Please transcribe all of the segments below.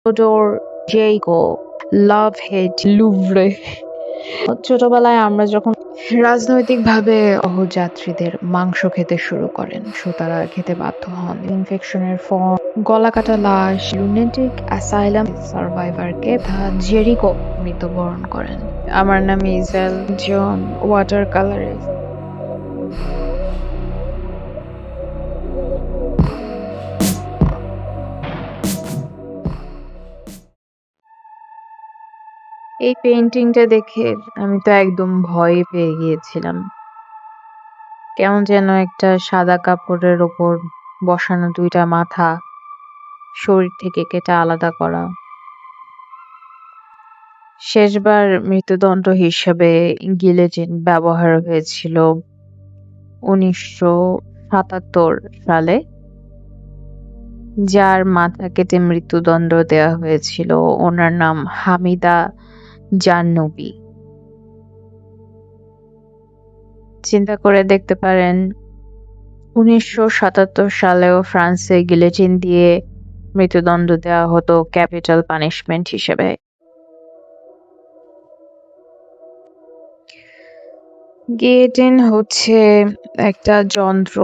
Theodore জেইকো, লাভ হেট লুভরে। ছোটবেলায় আমরা যখন রাজনৈতিকভাবে সহযাত্রীদের মাংস খেতে শুরু করেন, তারা খেতে বাধ্য হন। ইনফেকশনের ফর্ম, গলাকাটা লাশ, লুনেটিক অ্যাসাইলাম সার্ভাইভারকে জেরিকো মৃত্যুবরণ করেন। আমার নাম ইজাল জন ওয়াটার কালারে। এই পেইন্টিংটা দেখে আমি তো একদম ভয় পেয়ে গিয়েছিলাম। কেমন যেন একটা সাদা কাপড়ের ওপর বসানো দুইটা মাথা, শরীর থেকে কেটে আলাদা করা। শেষবার মৃত্যুদণ্ড হিসেবে গিলেটিন ব্যবহার হয়েছিল 1977 সালে, যার মাথা কেটে মৃত্যুদণ্ড দেওয়া হয়েছিল ওনার নাম হামিদা জাহ্নবী। চিন্তা করে দেখতে পারেন 1977 সালেও ফ্রান্সে গিলেটিন দিয়ে মৃত্যুদণ্ড দেওয়া হতো ক্যাপিটাল পানিশমেন্ট হিসেবে। গিলেটিন হচ্ছে একটা যন্ত্র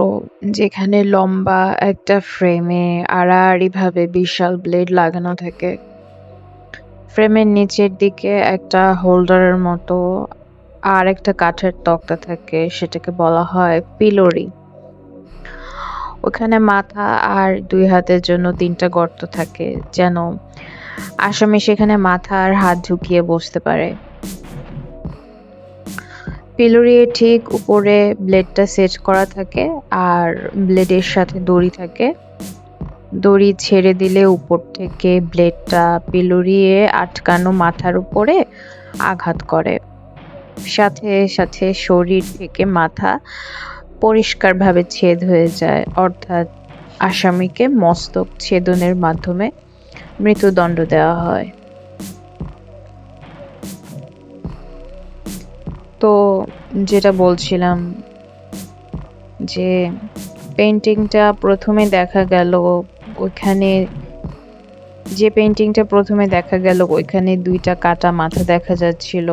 যেখানে লম্বা একটা ফ্রেমে আড়াআড়ি ভাবে বিশাল ব্লেড লাগানো থাকে। ফ্রেমের নিচের দিকে একটা হোল্ডারের মতো আর একটা কাঠের তক্তা থাকে, সেটাকে বলা হয় পিলোরি। ওখানে মাথা আর দুই হাতের জন্য 3টা গর্ত থাকে, যেন আসামি সেখানে মাথা আর হাত ঢুকিয়ে বসতে পারে। পিলোরির ঠিক উপরে ব্লেডটা সেট করা থাকে আর ব্লেডের সাথে দড়ি থাকে। দড়ি ছেড়ে দিলে উপর থেকে ব্লেডটা পিলোরিয়ে আটকানো মাথার উপরে আঘাত করে। সাথে সাথে শরীর থেকে মাথা পরিষ্কারভাবে ছেদ হয়ে যায়, অর্থাৎ আসামিকে মস্তক ছেদনের মাধ্যমে মৃত্যুদণ্ড দেওয়া হয়। তো যেটা বলছিলাম, যে পেইন্টিংটা প্রথমে দেখা গেল ওইখানে ওইখানে 2টা কাটা মাথা দেখা যাচ্ছিল,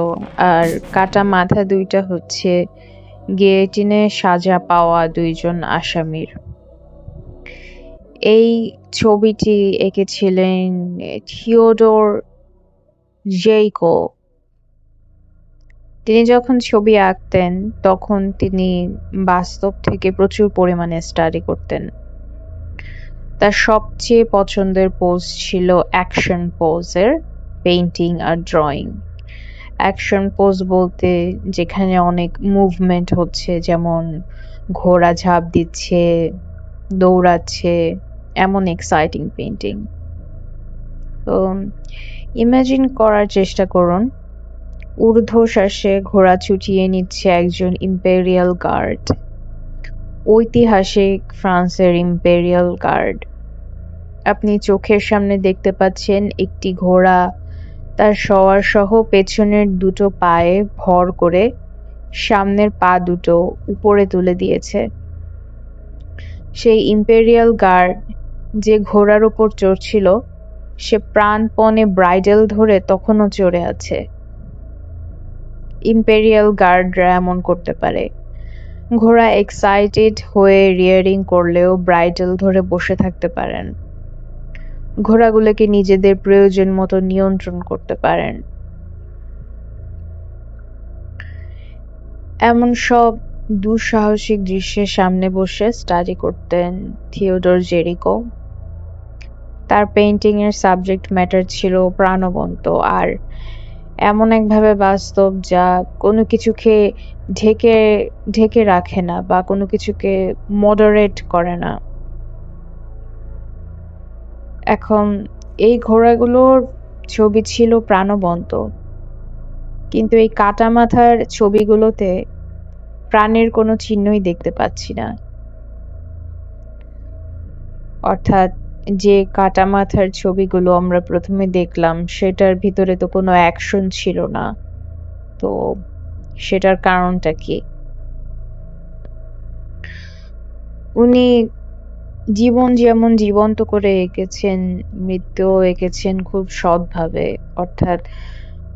আর কাটা মাথা 2টা হচ্ছে গিলেটিনে সাজা পাওয়া 2জন আসামির। এই ছবিটি এঁকেছিলেন থিওডোর জেইকো। তিনি যখন ছবি আঁকতেন তখন তিনি বাস্তব থেকে প্রচুর পরিমাণে স্টাডি করতেন। তার সবচেয়ে পছন্দের পোজ ছিল অ্যাকশন পোজের পেইন্টিং আর ড্রয়িং। অ্যাকশন পোজ বলতে যেখানে অনেক মুভমেন্ট হচ্ছে, যেমন ঘোড়া ঝাঁপ দিচ্ছে, দৌড়াচ্ছে, এমন এক্সাইটিং পেইন্টিং। তো ইমাজিন করার চেষ্টা করুন, ঊর্ধ্বশ্বাসে ঘোড়া ছুটিয়ে নিচ্ছে একজন ইম্পেরিয়াল গার্ড, ঐতিহাসিক ফ্রান্সের ইম্পেরিয়াল গার্ড। আপনি চোখের সামনে দেখতে পাচ্ছেন একটি ঘোড়া তার সওয়ার সহ পেছনের 2টো পায়ে ভর করে সামনের পা 2টো উপরে তুলে দিয়েছে। সেই ইম্পেরিয়াল গার্ড যে ঘোড়ার উপর চড়ছিল সে প্রাণপণে ব্রাইডেল ধরে তখনও চড়ে আছে। ইম্পেরিয়াল গার্ডরা এমন করতে পারে। ঘোড়া এক্সাইটেড হয়ে রিয়ারিং করলেও ব্রাইডেল ধরে বসে থাকতে পারেন। ঘোড়াগুলোকে নিজেদের প্রয়োজন মতো নিয়ন্ত্রণ করতে পারেন। এমন সব দুঃসাহসিক দৃশ্যের সামনে বসে স্টাডি করতেন থিওডোর জেরিকো। তার পেইন্টিং এর সাবজেক্ট ম্যাটার ছিল প্রাণবন্ত আর এমন একভাবে বাস্তব যা কোনো কিছুকে ঢেকে ঢেকে রাখে না বা কোনো কিছুকে মডারেট করে না। এখন এই ঘোড়াগুলোর ছবি ছিল প্রাণবন্ত, কিন্তু এই কাটা মাথার ছবিগুলোতে প্রাণের কোনো চিহ্নই দেখতে পাচ্ছি না। অর্থাৎ যে কাটা মাথার ছবিগুলো আমরা প্রথমে দেখলাম সেটার ভিতরে তো কোনো অ্যাকশন ছিল না, তো সেটার কারণটা কি? উনি জীবন যেমন জীবন্ত করে এঁকেছেন, মৃত্যুও এঁকেছেন খুব সৎভাবে, অর্থাৎ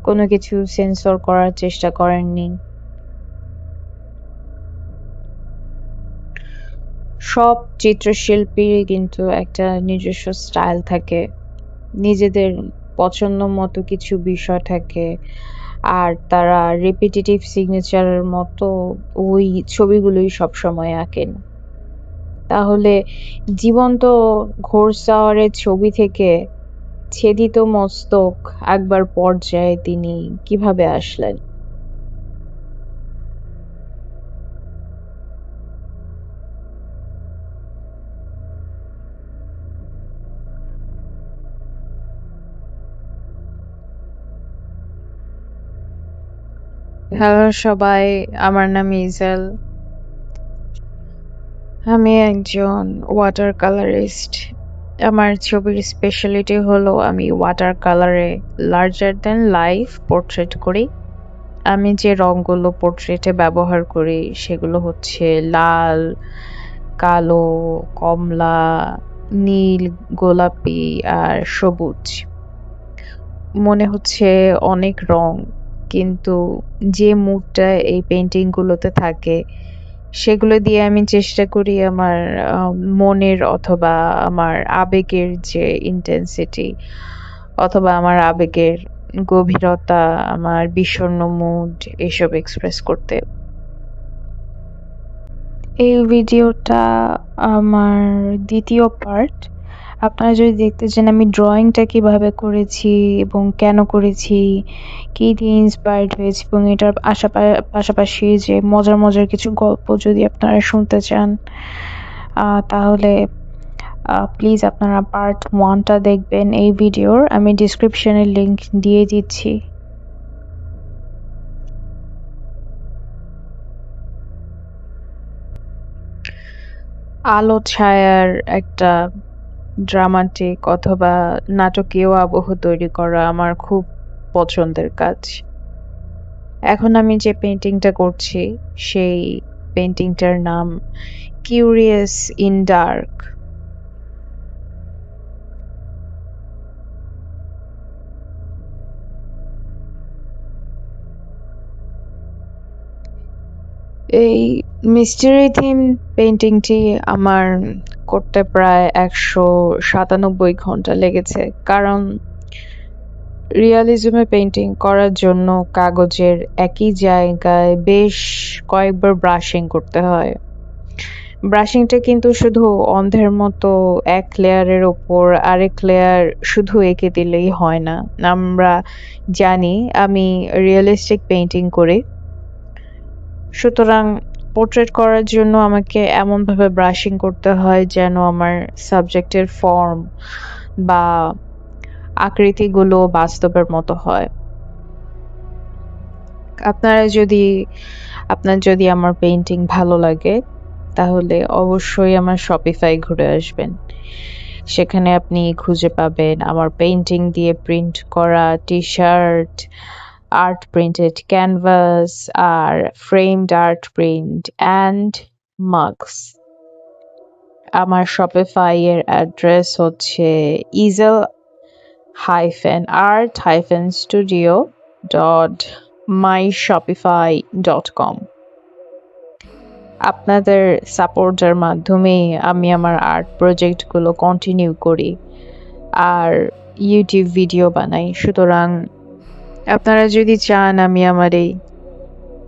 কোনো কিছু সেন্সর করার চেষ্টা করেননি। সব চিত্রশিল্পীরই কিন্তু একটা নিজস্ব স্টাইল থাকে, নিজেদের পছন্দ মতো কিছু বিষয় থাকে, আর তারা রেপিটেটিভ সিগনেচারের মতো ওই ছবিগুলোই সবসময় আঁকেন। তাহলে জীবন্ত ঘোড়সাওয়ারের ছবি থেকে ছেদিত মস্তক আঁকবার পর্যায়ে তিনি কিভাবে আসলেন? হ্যালো সবাই, আমার নাম ইজাল। আমি একজন ওয়াটার কালারিস্ট। আমার ছবির স্পেশালিটি হলো আমি ওয়াটার কালারে লার্জার দ্যান লাইফ পোর্ট্রেট করি। আমি যে রঙগুলো পোর্ট্রেটে ব্যবহার করি সেগুলো হচ্ছে লাল, কালো, কমলা, নীল, গোলাপি আর সবুজ। মনে হচ্ছে অনেক রং, কিন্তু যে মুডটা এই পেইন্টিং গুলোতে থাকে সেগুলো দিয়ে আমি চেষ্টা করি আমার মনের অথবা আমার আবেগের যে ইন্টেন্সিটি অথবা আমার আবেগের গভীরতা, আমার বিষণ্ণ মুড এসব এক্সপ্রেস করতে। এই ভিডিওটা আমার দ্বিতীয় পার্ট। আপনারা যদি দেখতে চান আমি ড্রয়িংটা কিভাবে করেছি এবং কেন করেছি, কি দিয়ে ইন্সপায়ার্ড হয়েছি এবং এটার পাশাপাশি যে মজার মজার কিছু গল্প যদি আপনারা শুনতে চান, তাহলে প্লিজ আপনারা পার্ট 1টা দেখবেন এই ভিডিওর। আমি ডিসক্রিপশনে লিংক দিয়ে দিচ্ছি। আলো ছায়ার একটা ড্রামাটিক অথবা নাটকীয় আবহ তৈরি করা আমার খুব পছন্দের কাজ। এখন আমি যে পেইন্টিংটা করছি সেই পেইন্টিংটার নাম কিউরিয়াস ইন ডার্ক। এই মিস্টারি থিম পেইন্টিংটি আমার করতে প্রায় 197 ঘন্টা লেগেছে, কারণ রিয়ালিজমে পেইন্টিং করার জন্য কাগজের একই জায়গায় বেশ কয়েকবার ব্রাশিং করতে হয়। ব্রাশিংটা কিন্তু শুধু অন্ধের মতো এক লেয়ারের ওপর আরেক লেয়ার শুধু এঁকে দিলেই হয় না। আমরা জানি আমি রিয়েলিস্টিক পেইন্টিং করি, সুতরাং পোর্ট্রেট করার জন্য আমাকে এমনভাবে ব্রাশিং করতে হয় যেন আমার সাবজেক্টের ফর্ম বা আকৃতিগুলো বাস্তবের মতো হয়। আপনার যদি আমার পেইন্টিং ভালো লাগে তাহলে অবশ্যই আমার শপিফাই ঘুরে আসবেন। সেখানে আপনি খুঁজে পাবেন আমার পেইন্টিং দিয়ে প্রিন্ট করা টি-শার্ট, আর্ট প্রিন্টেড ক্যানভাস আর framed art print and mugs. আমার শপিফাই এর অ্যাড্রেস হচ্ছে easel-art-studio.myshopify.com। আপনাদের সাপোর্টের মাধ্যমেই আমি আমার আর্ট প্রজেক্টগুলো কন্টিনিউ করি আর ইউটিউব ভিডিও বানাই। সুতরাং আপনারা যদি চান আমি আমার এই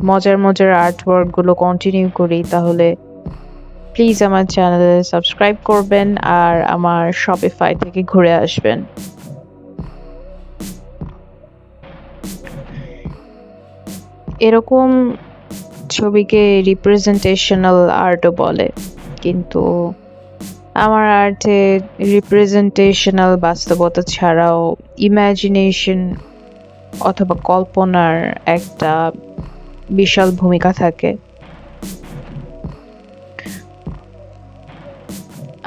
মজার মজার আর্ট ওয়ার্কগুলো কন্টিনিউ করি তাহলে প্লিজ আমার চ্যানেলে সাবস্ক্রাইব করবেন আর আমার শপিফাই থেকে ঘুরে আসবেন। এরকম ছবিকে রিপ্রেজেন্টেশনাল আর্টও বলে, কিন্তু আমার আর্টে রিপ্রেজেন্টেশনাল বাস্তবতা ছাড়াও ইমাজিনেশন অথবা কল্পনার একটা বিশাল ভূমিকা থাকে।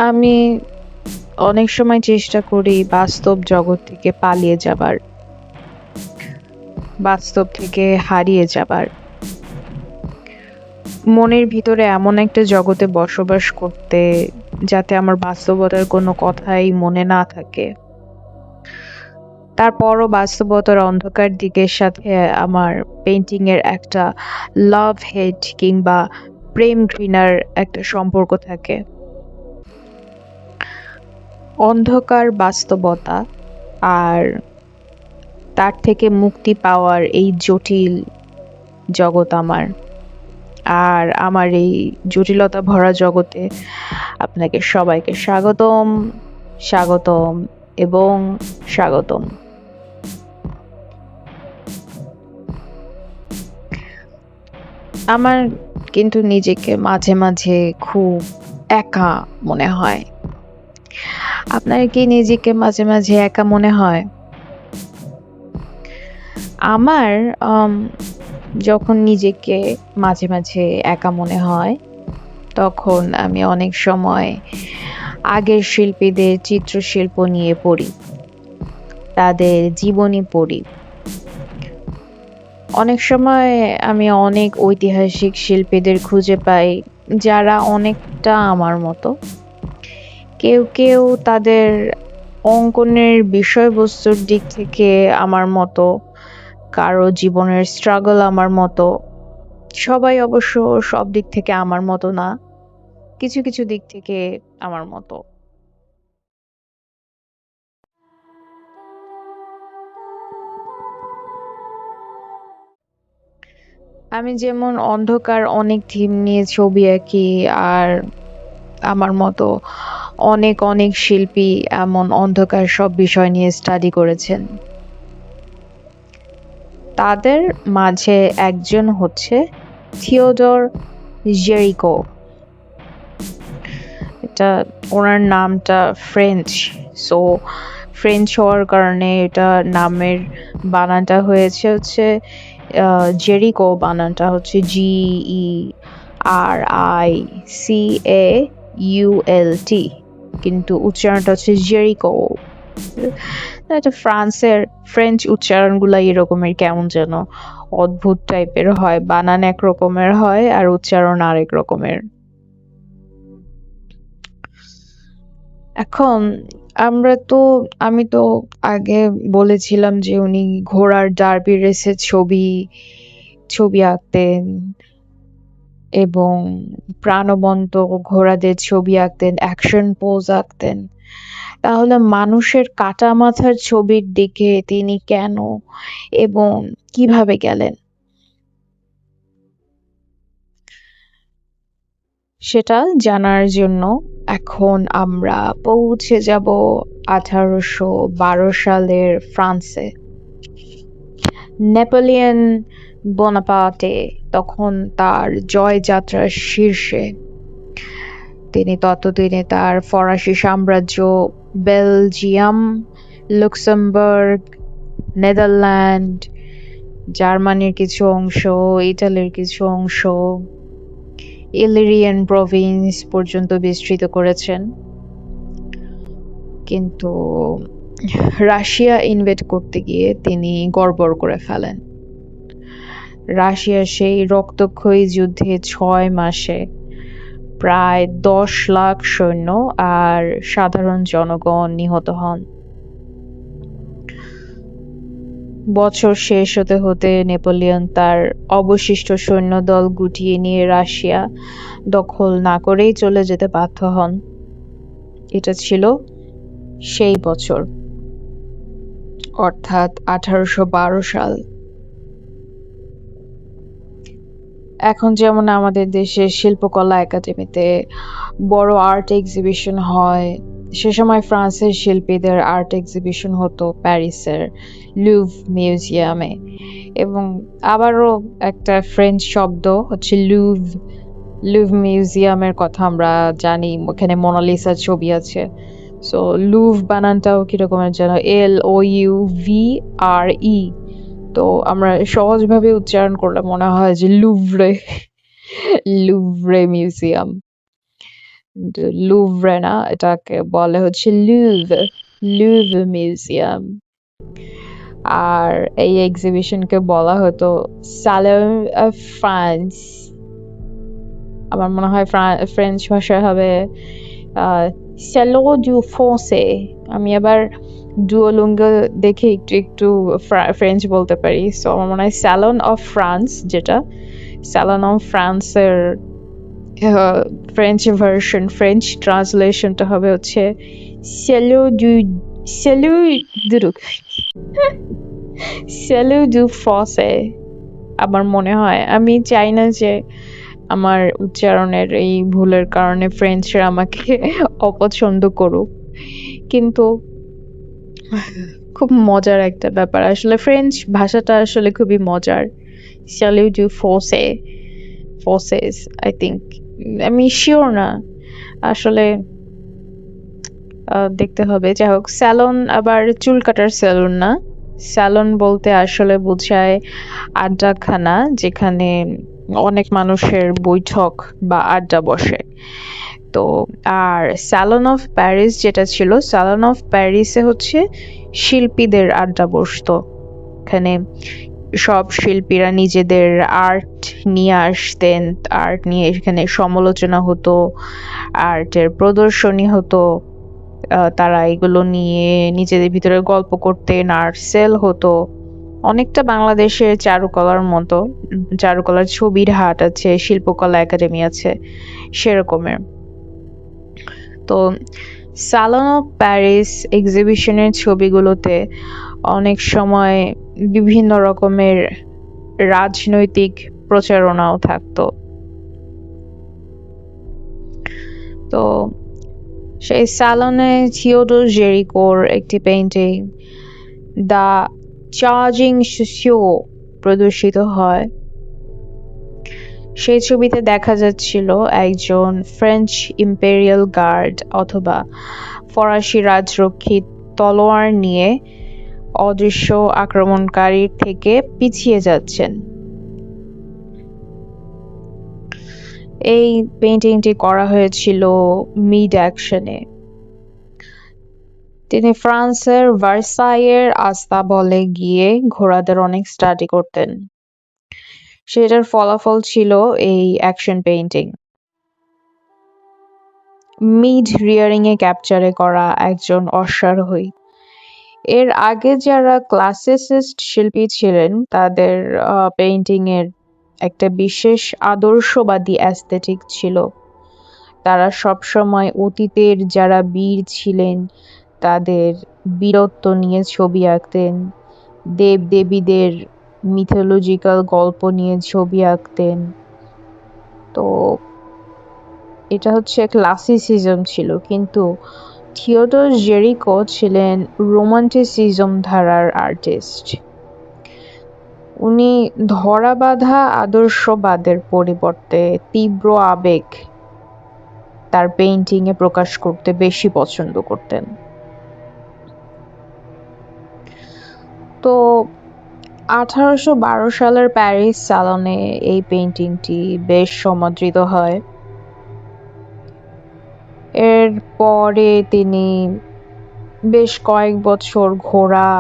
আমি অনেক সময় চেষ্টা করি বাস্তব জগৎ থেকে পালিয়ে যাবার, বাস্তব থেকে হারিয়ে যাবার, মনের ভিতরে এমন একটা জগতে বসবাস করতে যাতে আমার বাস্তবতার কোনো কথাই মনে না থাকে। তারপরও বাস্তবতার অন্ধকার দিকের সাথে আমার পেইন্টিং এর একটা লাভ হেট কিংবা প্রেম ঘৃণার একটা সম্পর্ক থাকে। অন্ধকার বাস্তবতা আর তার থেকে মুক্তি পাওয়ার এই জটিল জগৎ আমার। আর আমার এই জটিলতা ভরা জগতে আপনাকে সবাইকে স্বাগতম, স্বাগতম এবং স্বাগতম। আমার কিন্তু নিজেকে মাঝে মাঝে খুব একা মনে হয়। আপনার কি নিজেকে মাঝে মাঝে একা মনে হয়? আমার যখন নিজেকে মাঝে মাঝে একা মনে হয় তখন আমি অনেক সময় আগের শিল্পীদের চিত্রশিল্প নিয়ে পড়ি, তাদের জীবনী পড়ি। অনেক সময় আমি অনেক ঐতিহাসিক শিল্পীদের খুঁজে পাই যারা অনেকটা আমার মতো। কেউ কেউ তাদের অঙ্কনের বিষয়বস্তুর দিক থেকে আমার মতো, কারো জীবনের স্ট্রাগল আমার মতো। সবাই অবশ্য সব দিক থেকে আমার মতো না, কিছু কিছু দিক থেকে আমার মতো। আমি যেমন অন্ধকার অনেক থিম নিয়ে ছবি আঁকি, আর আমার মতো অনেক অনেক শিল্পী এমন অন্ধকার সব বিষয় নিয়ে স্টাডি করেছেন। তাদের মাঝে একজন হচ্ছে থিওডর জেরিকো। এটা ওনার নামটা ফ্রেঞ্চ, সো ফ্রেঞ্চ হওয়ার কারণে এটা নামের বানানটা হয়েছে হচ্ছে জেরিকো। বানানটা হচ্ছে GERICAULT, কিন্তু উচ্চারণটা হচ্ছে জেরিকো। এটা ফ্রেঞ্চ উচ্চারণগুলা এরকমের কেমন যেন অদ্ভুত টাইপের হয়, বানান এক রকমের হয় আর উচ্চারণ আরেক রকমের। এখন আমি তো আগে বলেছিলাম যে উনি ঘোড়ার ডার্বি রেসের ছবি আঁকতেন এবং প্রাণবন্ত ঘোড়াদের ছবি আঁকতেন, অ্যাকশন পোজ আঁকতেন। তাহলে মানুষের কাটা মাথার ছবির দিকে তিনি কেন এবং কিভাবে গেলেন? সেটা জানার জন্য এখন আমরা পৌঁছে যাব 1812 সালের ফ্রান্সে। নেপোলিয়ন বোনাপার্টে তখন তার জয়যাত্রার শীর্ষে। তিনি ততদিনে তার ফরাসি সাম্রাজ্য, বেলজিয়াম, লুক্সেমবার্গ, নেদারল্যান্ড, জার্মানির কিছু অংশ, ইটালির কিছু অংশ, ইলিরিয়ান প্রভিন্স পর্যন্ত বিস্তৃত করেছেন। কিন্তু রাশিয়া ইনভেড করতে গিয়ে তিনি গড়বড় করে ফেলেন। রাশিয়ার সেই রক্তক্ষয়ী যুদ্ধে 6 মাসে প্রায় 10 লাখ সৈন্য আর সাধারণ জনগণ নিহত হন। বছর শেষ হতে হতে নেপোলিয়ন তার অবশিষ্ট সৈন্যদল গুটিয়ে নিয়ে রাশিয়া দখল না করেই চলে যেতে বাধ্য হন। এটা ছিল সেই বছর, অর্থাৎ 1812 সাল। এখন যেমন আমাদের দেশে শিল্পকলা একাডেমিতে বড় আর্ট এক্সিবিশন হয়, সে সময় ফ্রান্সের শিল্পীদের আর্ট এক্সিবিশন হতো প্যারিসের লুভ মিউজিয়ামে। এবং আবারও একটা ফ্রেঞ্চ শব্দ হচ্ছে লুভ মিউজিয়ামের কথা আমরা জানি, ওখানে মোনালিসার ছবি আছে। সো লুভ বানানটাও কিরকমের যেন LOUVRE। তো আমরা সহজভাবে উচ্চারণ করলে মনে হয় যে লুভরে মিউজিয়াম। লুভরে না, এটাকে বলে হচ্ছে লুভ মিউজিয়াম। আর এই এক্সিবিশনকে বলা হতো সালোন অফ ফ্রান্স। আমার মনে হয় ফ্রেঞ্চ ভাষায় হবে স্যালো ডু ফ্রান্সে। আমি আবার ডুওলিঙ্গো দেখে একটু একটু ফ্রেঞ্চ বলতে পারি, সো আমার মনে হয় স্যালন অফ ফ্রান্স, যেটা স্যালন অফ ফ্রান্সের ফ্রেঞ্চ ভার্সন, ফ্রেঞ্চ ট্রান্সলেশনটা হবে হচ্ছে shallow do shallow do shallow do ফ্রান্সে। আমার মনে হয়, আমি চাই না যে আমার উচ্চারণের এই ভুলের কারণে ফ্রেঞ্চরা আমাকে অপছন্দ করুক, কিন্তু খুব মজার একটা ব্যাপার আসলে। ফ্রেঞ্চ ভাষাটা আসলে খুবই মজার। স্যালিউ ডু ফোসে, ফোসেস আই থিঙ্ক, আমি শিওর না আসলে, দেখতে হবে। যাই হোক, স্যালন আবার চুল কাটার স্যালুন না। স্যালন বলতে আসলে বোঝায় আড্ডাখানা, যেখানে অনেক মানুষের বৈঠক বা আড্ডা বসে। তো আর স্যালন অফ প্যারিস যেটা ছিল, স্যালন অফ প্যারিসে হচ্ছে শিল্পীদের আড্ডা বসতো। এখানে সব শিল্পীরা নিজেদের আর্ট নিয়ে আসতেন, আর্ট নিয়ে এখানে সমালোচনা হতো, আর্টের প্রদর্শনী হতো। তারা এগুলো নিয়ে নিজেদের ভিতরে গল্প করতেন, আর্ট সেল হতো। অনেকটা বাংলাদেশের চারুকলার মতো, চারুকলার ছবির হাট আছে, শিল্পকলা একাডেমি আছে, সেরকমের। তো সালন অফ প্যারিস এক্সিবিশনের ছবিগুলোতে অনেক সময় বিভিন্ন রকমের রাজনৈতিক প্রচারণাও থাকতো। তো সেই সালনে থিওডোর জেরিকোর একটি পেইন্টিং দ্য চার্জিং শিশু প্রদর্শিত হয়। সেই ছবিতে দেখা যাচ্ছিল একজন ফ্রেঞ্চ ইম্পেরিয়াল গার্ড অথবা ফরাসি রাজরক্ষী তলোয়ার নিয়ে অদৃশ্য আক্রমণকারীর থেকে পিছিয়ে যাচ্ছেন। এই পেইন্টিংটি করা হয়েছিল মিড অ্যাকশনে। তিনি ফ্রান্সের ভার্সাইয়ের আস্তাবলে গিয়ে ঘোড়াদের অনেক স্টাডি করতেন। সেটার ফলাফল ছিল এই অ্যাকশন পেইন্টিং। মিড রিয়ারিং এ ক্যাপচারে করা একজন অশ্বারোহী। এর আগে যারা ক্লাসিসিস্ট শিল্পী ছিলেন, তাদের পেইন্টিং এর একটা বিশেষ আদর্শবাদী অ্যাস্থেটিক ছিল। তারা সবসময় অতীতের যারা বীর ছিলেন তাদের বীরত্ব নিয়ে ছবি আঁকতেন, দেব-দেবীদের মিথোলজিক্যাল গল্প নিয়ে ছবি আঁকতেন। তো এটা হচ্ছে ক্লাসিসিজম ছিল, কিন্তু থিওডোর জেরিকো ছিলেন রোমান্টিসিজম ধারার আর্টিস্ট। উনি ধরাবাঁধা আদর্শবাদের পরিবর্তে তীব্র আবেগ তার পেইন্টিং এ প্রকাশ করতে বেশি পছন্দ করতেন। তো 1812 সালের প্যারিস সালনে এই পেইন্টিংটি বেশ সমাদৃত হয়। এর পরে তিনি বেশ কয়েক বছর ঘোড়া,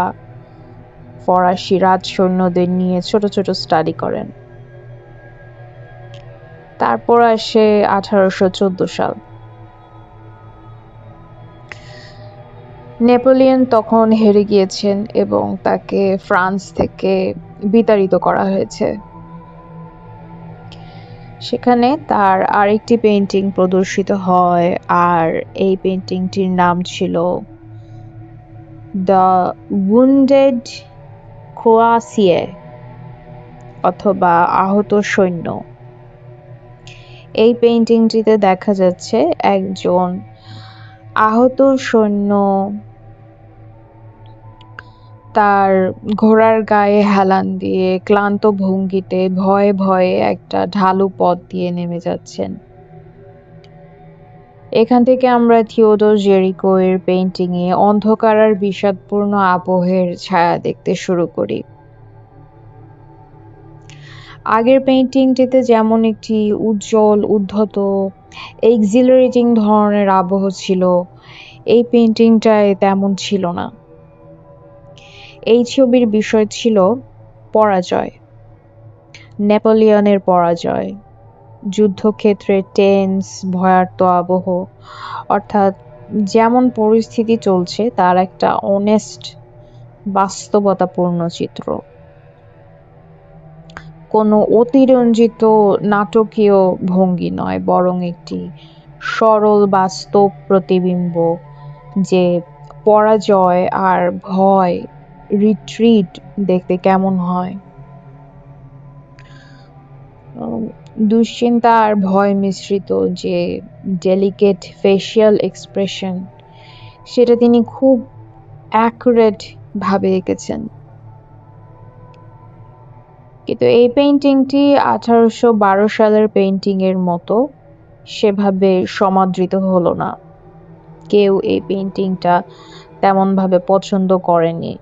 ফরাসি রাজসৈন্যদের নিয়ে ছোট ছোট স্টাডি করেন। তারপর আসে 1814 সাল। নেপোলিয়ন তখন হেরে গিয়েছেন এবং তাকে ফ্রান্স থেকে বিতাড়িত করা হয়েছে। সেখানে তার আরেকটি পেইন্টিং প্রদর্শিত হয়, আর এই পেইন্টিংটির নাম ছিল দ্য উন্ডেড ক্রোয়াসিয়ে অথবা আহত সৈন্য। এই পেইন্টিংটিতে দেখা যাচ্ছে একজন আহত সৈন্য তার ঘোড়ার গায়ে হেলান দিয়ে ক্লান্ত ভঙ্গিতে ভয়ে ভয়ে একটা ঢালু পথ দিয়ে নেমে যাচ্ছেন। এখান থেকে আমরা থিওডোর জেরিকো এর পেইন্টিং এ অন্ধকার আর বিষাদপূর্ণ আবহের ছায়া দেখতে শুরু করি। আগের পেইন্টিংটিতে যেমন একটি উজ্জ্বল, উদ্ধত, এক্সিলারেটিং ধরনের আবহ ছিল, এই পেইন্টিংটায় তেমন ছিল না। এই ছবির বিষয় ছিল পরাজয়, নেপোলিয়নের পরাজয়। যুদ্ধক্ষেত্রে টেন্স, ভয়ার্ত আবহ, অর্থাৎ যেমন পরিস্থিতি চলছে তার একটা অনেস্ট বাস্তবতাপূর্ণ চিত্র। কোনো অতিরঞ্জিত নাটকীয় ভঙ্গি নয়, বরং একটি সরল বাস্তব প্রতিবিম্ব যে পরাজয় আর ভয়, রিট্রিট দেখতে কেমন হয়। দুশ্চিন্তা আর ভয় মিশ্রিত যে ডেলিকেট ফেসিয়াল এক্সপ্রেশন, সেটা তিনি খুব অ্যাকুরেট ভাবে এঁকেছেন। কিন্তু এই পেইন্টিংটি 1812 সালের পেইন্টিং এর মতো সেভাবে সমাদৃত হলো না। কেউ এই পেইন্টিংটা তেমন ভাবে পছন্দ করেনি।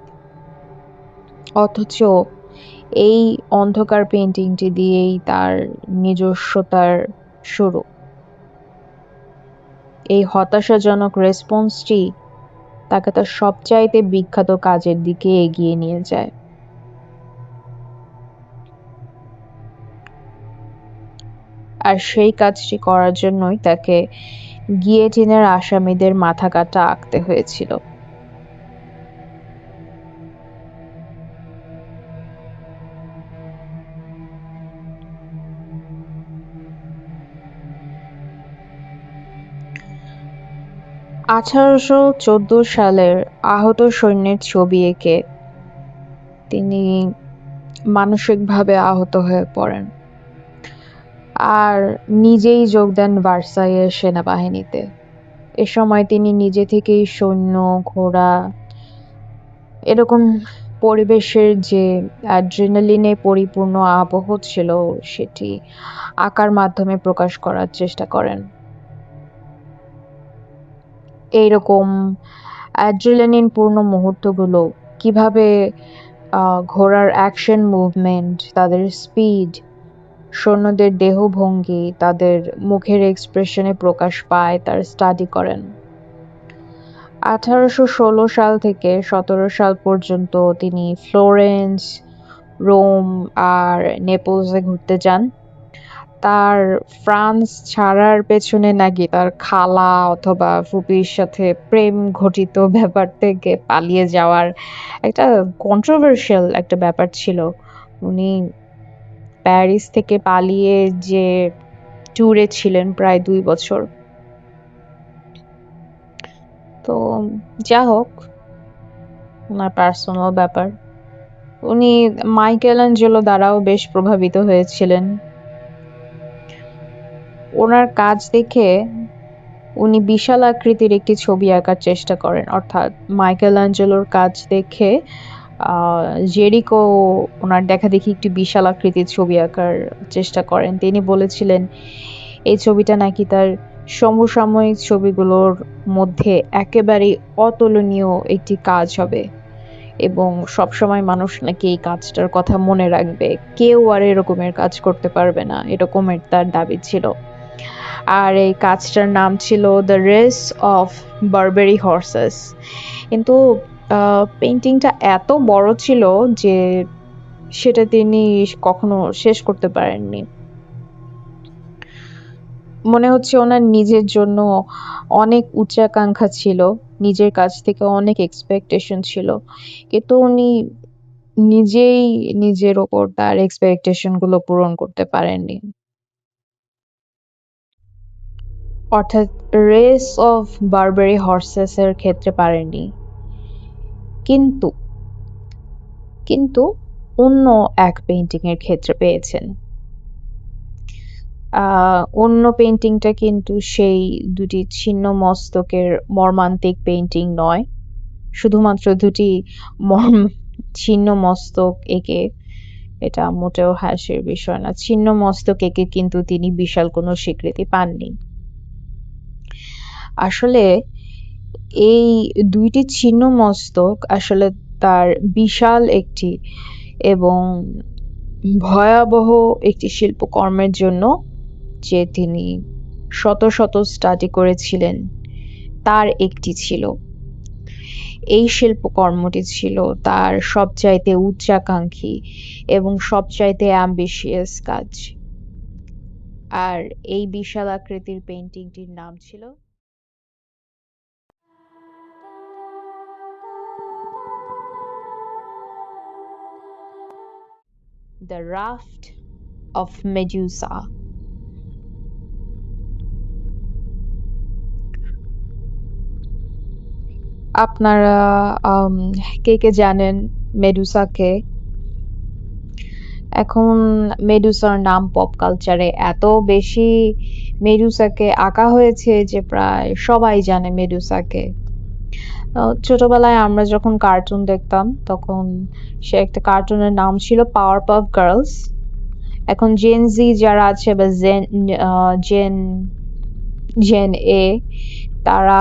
অথচ এই অন্ধকার পেইন্টিংটি দিয়েই তার নিজস্বতার শুরু। এই হতাশাজনক রেসপন্সটি তাকে তার সবচাইতে বিখ্যাত কাজের দিকে এগিয়ে নিয়ে যায়। আর সেই কাজটি করার জন্যই তাকে গিয়েটিনের আসামিদের মাথা কাটা আঁকতে হয়েছিল। আঠারোশো 14 সালের আহত সৈন্যের ছবি এঁকে তিনি মানসিকভাবে আহত হয়ে পড়েন আর নিজেই যোগ দেন ভার্সাইয়ের সেনাবাহিনীতে। এ সময় তিনি নিজে থেকেই সৈন্য, ঘোড়া, এরকম পরিবেশের যে অ্যাড্রিনালিনে পরিপূর্ণ আবহ ছিল সেটি আঁকার মাধ্যমে প্রকাশ করার চেষ্টা করেন। এইরকম অ্যাড্রিনালিন পূর্ণ মুহূর্তগুলো কিভাবে ঘোড়ার অ্যাকশন মুভমেন্ট, তাদের স্পিড, সৈন্যদের দেহভঙ্গি, তাদের মুখের এক্সপ্রেশনে প্রকাশ পায় তার স্টাডি করেন। 1816 সাল থেকে 17 সাল পর্যন্ত তিনি ফ্লোরেন্স, রোম আর নেপলসে ঘুরতে যান। তার ফ্রান্স ছাড়ার পেছনে নাকি তার খালা অথবা ফুপির সাথে প্রেম ঘটিত ব্যাপার থেকে পালিয়ে যাওয়ার একটা কন্ট্রোভার্সিয়াল একটা ব্যাপার ছিল। উনি প্যারিস থেকে পালিয়ে যে ট্যুরে ছিলেন প্রায় 2 বছর। তো যা হোক, ওনার পার্সোনাল ব্যাপার। উনি মাইকেলাঞ্জেলো দ্বারাও বেশ প্রভাবিত হয়েছিলেন। ওনার কাজ দেখে উনি বিশাল আকৃতির একটি ছবি আঁকার চেষ্টা করেন, অর্থাৎ মাইকেলাঞ্জেলোর কাজ দেখে জেরিকো ওনার দেখাদেখি একটি বিশাল আকৃতির ছবি আঁকার চেষ্টা করেন। তিনি বলেছিলেন এই ছবিটা নাকি তার সমসাময়িক ছবিগুলোর মধ্যে একেবারেই অতুলনীয় একটি কাজ হবে এবং সবসময় মানুষ নাকি এই কাজটার কথা মনে রাখবে, কেউ আর এরকমের কাজ করতে পারবে না, এরকমের তার দাবি ছিল। আর এই কাজটার নাম ছিল the race of Barbary horses. কিন্তু পেইন্টিংটা এত বড় ছিল যে সেটা তিনি কখনো শেষ করতে পারেননি। মনে হচ্ছে ওনার নিজের জন্য অনেক উচ্চাকাঙ্ক্ষা ছিল, নিজের কাছ থেকে অনেক এক্সপেকটেশন ছিল, কিন্তু উনি নিজেই নিজের ওপর তার এক্সপেকটেশন গুলো পূরণ করতে পারেননি। অর্থাৎ রেস অফ বারবেরি হর্সেস এর ক্ষেত্রে পারেননি, কিন্তু কিন্তু অন্য এক পেইন্টিং এর ক্ষেত্রে পেয়েছেন। অন্য পেইন্টিংটা কিন্তু সেই দুটি ছিন্ন মস্তকের মর্মান্তিক পেইন্টিং নয়, শুধুমাত্র দুটি ছিন্ন মস্তক এঁকে, এটা মোটেও হাসির বিষয় না। ছিন্ন মস্তক এঁকে কিন্তু তিনি বিশাল কোনো স্বীকৃতি পাননি। আসলে এই দুইটি ছিন্ন মস্তক আসলে তার বিশাল একটি এবং ভয়াবহ একটি শিল্পকর্মের জন্য যে তিনি শত শত স্টাডি করেছিলেন তার একটি ছিল। এই শিল্পকর্মটি ছিল তার সবচাইতে উচ্চাকাঙ্ক্ষী এবং সবচাইতে অ্যাম্বিশিয়াস কাজ। আর এই বিশাল আকৃতির পেইন্টিংটির নাম ছিল দ্য রাফট অফ মেডুসা। আপনারা কে কে জানেন মেডুসাকে? এখন মেডুসার নাম পপ কালচারে এত বেশি মেডুসাকে আঁকা হয়েছে যে প্রায় সবাই জানে মেডুসাকে। ছোটবেলায় আমরা যখন কার্টুন দেখতাম তখন সে একটা কার্টুনের নাম ছিল পাওয়ার পাফ গার্লস। এখন জেন জি যারা আছে বা জেন জেন এ, তারা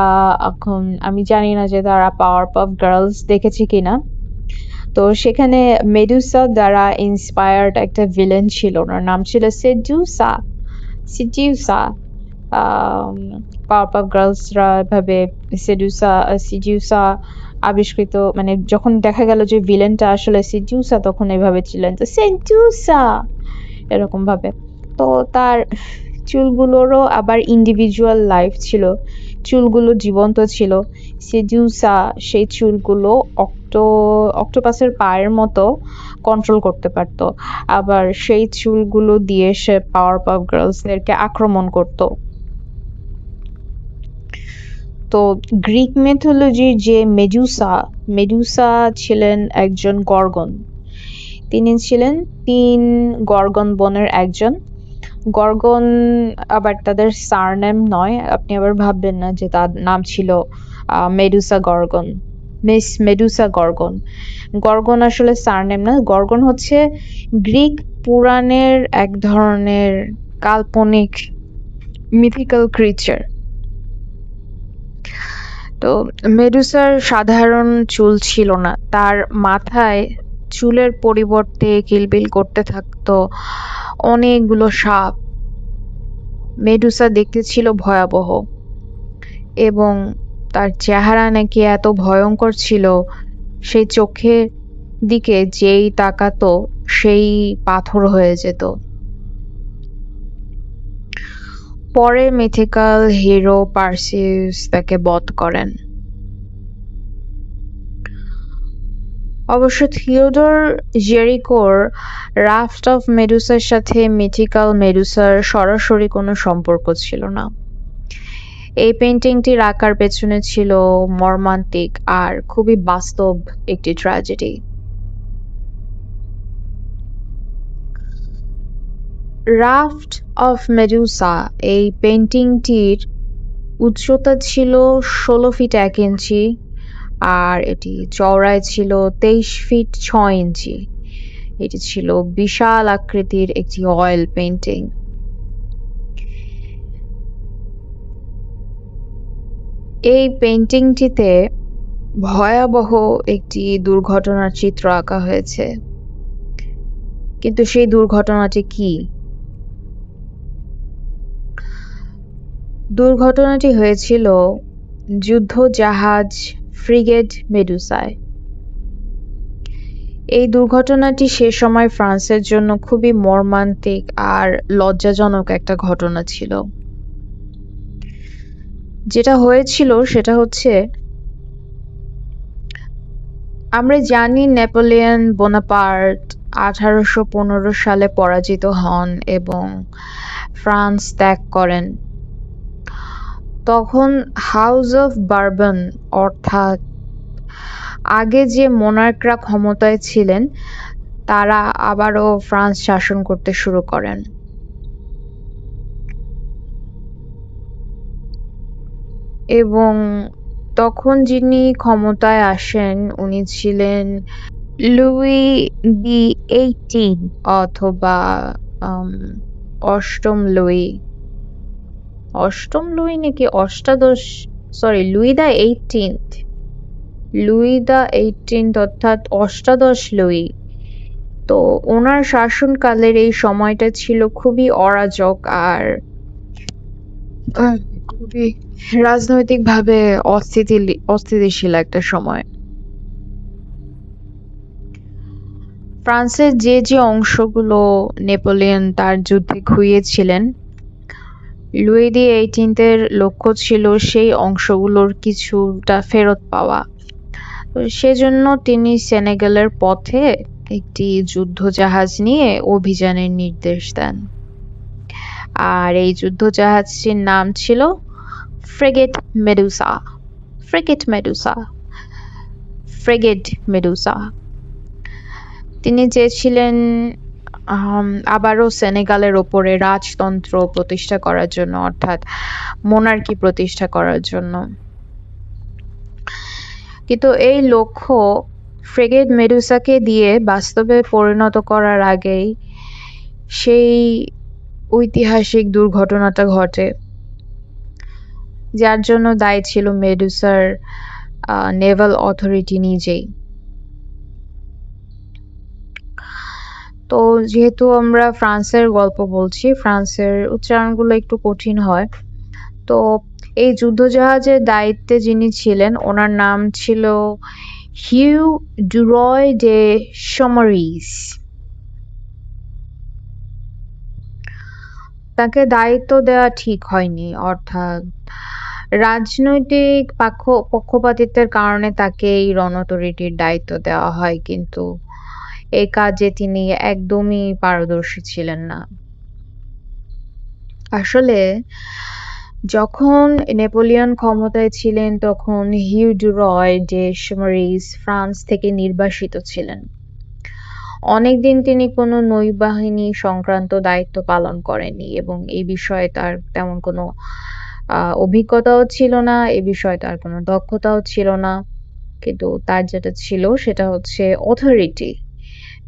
এখন আমি জানি না যে তারা পাওয়ার পাফ গার্লস দেখেছে কিনা। তো সেখানে মেডুসা দ্বারা ইন্সপায়ার্ড একটা ভিলেন ছিল, ওনার নাম ছিল সেডুসা। সিডিউসা পাওয়ার পাফ গার্লসরা এভাবে সিডিউসা আবিষ্কৃত, মানে যখন দেখা গেল যে ভিলেনটা আসলে সিডিউসা তখন এভাবে ছিলেন তো সেডুসা এরকম ভাবে। তো তার চুলগুলোরও আবার ইন্ডিভিজুয়াল লাইফ ছিল, চুলগুলো জীবন্ত ছিল। সেডিউসা সেই চুলগুলো অক্টোপাসের পায়ের মতো কন্ট্রোল করতে পারত, আবার সেই চুলগুলো দিয়ে সে পাওয়ার পাফ গার্লসদেরকে আক্রমণ করত। তো গ্রিক মিথোলজির যে মেডুসা ছিলেন একজন গর্গন। তিনি ছিলেন 3 গর্গন বনের একজন। গর্গন আবার তাদের সারনেম নয়, আপনি আবার ভাববেন না যে তার নাম ছিল Medusa gorgon, miss Medusa gorgon. Gorgon আসলে সারনেম না, গর্গন হচ্ছে গ্রিক পুরাণের এক ধরনের কাল্পনিক মিথিক্যাল ক্রিচার। তো মেডুসার সাধারণ চুল ছিল না, তার মাথায় চুলের পরিবর্তে কিলবিল করতে থাকতো অনেকগুলো সাপ। মেডুসা দেখতে ছিল ভয়াবহ এবং তার চেহারা নাকি এত ভয়ঙ্কর ছিল, সেই চোখের দিকে যেই তাকাতো সেই পাথর হয়ে যেত। পরে মিথিক্যাল হিরো পারসিউস তাকে বধ করেন। অবশ্য থিওডোর জেরিকোর রাফট অফ মেডুসার সাথে মিথিক্যাল মেডুসার সরাসরি কোনো সম্পর্ক ছিল না। এই পেইন্টিংটির আঁকার পেছনে ছিল মর্মান্তিক আর খুবই বাস্তব একটি ট্র্যাজেডি। রাফট অফ মেডুসা এই পেইন্টিংটির উচ্চতা ছিল 16 ফিট 1 ইঞ্চি আর এটি চওড়ায় ছিল 23 ফিট 6 ইঞ্চি। এটি ছিল বিশাল আকৃতির একটি অয়েল পেইন্টিং। এই পেইন্টিংটিতে ভয়াবহ একটি দুর্ঘটনার চিত্র আঁকা হয়েছে, কিন্তু সেই দুর্ঘটনাটি কি? দুর্ঘটনাটি হয়েছিল যুদ্ধ জাহাজ ফ্রিগেট মেডুসায়। এই দুর্ঘটনাটি সে সময় ফ্রান্সের জন্য খুবই মর্মান্তিক আর লজ্জাজনক একটা ঘটনা ছিল। যেটা হয়েছিল সেটা হচ্ছে, আমরা জানি নেপোলিয়ন বোনাপার্ট 1815 সালে পরাজিত হন এবং ফ্রান্স ত্যাগ করেন। তখন হাউস অফ বারবন অর্থাৎ আগে যে মোনার্করা ক্ষমতায় ছিলেন তারা আবারও ফ্রান্স শাসন করতে শুরু করেন। এবং তখন যিনি ক্ষমতায় আসেন উনি ছিলেন লুই দি 18 অথবা অষ্টম লুই। অষ্টম লুই নাকি অষ্টাদশ, সরি লুই দা 18th, লুই দা 18th অর্থাৎ অষ্টাদশ লুই। তো ওনার শাসনকালের এই সময়টা ছিল খুবই অরাজক আর খুবই রাজনৈতিকভাবে অস্থিতিশীল একটা সময়। ফ্রান্সের যে অংশগুলো নেপোলিয়ন তার যুদ্ধে খুইয়েছিলেন লুই দি 18 লক্ষ্য ছিল সেই অংশগুলোর কিছুটা ফেরত পাওয়া। তো সেজন্য তিনি সেনেগালের পথে একটি যুদ্ধজাহাজ নিয়ে অভিযানের নির্দেশ দেন। আর এই যুদ্ধজাহাজটির নাম ছিল ফ্রেগেট মেডুসা। ফ্রেগেট মেডুসা। ফ্রেগেট মেডুসা। তিনি চেয়েছিলেন আবারও সেনেগালের ওপরে রাজতন্ত্র প্রতিষ্ঠা করার জন্য, অর্থাৎ মোনার্কি প্রতিষ্ঠা করার জন্য। কিন্তু এই লক্ষ্য ফ্রেগেট মেডুসাকে দিয়ে বাস্তবে পরিণত করার আগেই সেই ঐতিহাসিক দুর্ঘটনাটা ঘটে, যার জন্য দায়ী ছিল মেডুসার নেভাল অথরিটি নিজেই। তো যেহেতু আমরা ফ্রান্সের গল্প বলছি, ফ্রান্সের উচ্চারণগুলো একটু কঠিন হয়। তো এই যুদ্ধজাহাজের দায়িত্বে যিনি ছিলেন, ওনার নাম ছিল হিউ ডুরয় ডে শমারিস। তাকে দায়িত্ব দেওয়া ঠিক হয়নি, অর্থাৎ রাজনৈতিক পক্ষপাতিত্বের কারণে তাকে এই রণতরীটির দায়িত্ব দেওয়া হয়, কিন্তু এই কাজে তিনি একদমই পারদর্শী ছিলেন না। আসলে যখন নেপোলিয়ন ক্ষমতায় ছিলেন তখন হিউ ডুরয় ডে শমারিস ফ্রান্স থেকে নির্বাসিত ছিলেন। অনেকদিন তিনি কোনো নৌবাহিনী সংক্রান্ত দায়িত্ব পালন করেননি এবং এই বিষয়ে তার তেমন কোনো অভিজ্ঞতাও ছিল না, এ বিষয়ে তার কোনো দক্ষতাও ছিল না। কিন্তু তার যেটা ছিল সেটা হচ্ছে অথরিটি।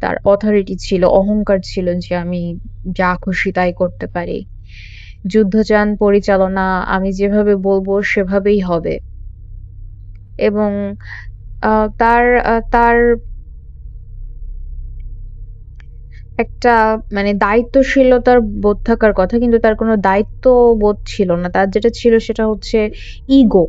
তার অথরিটি ছিল, অহংকার ছিল যে আমি যা খুশি তাই করতে পারি। যুদ্ধযান পরিচালনা আমি যেভাবে বলবো সেভাবেই হবে। এবং তার তার একটা মানে দায়িত্বশীলতার বোধ থাকার কথা, কিন্তু তার কোনো দায়িত্ব বোধ ছিল না। তার যেটা ছিল সেটা হচ্ছে ইগো।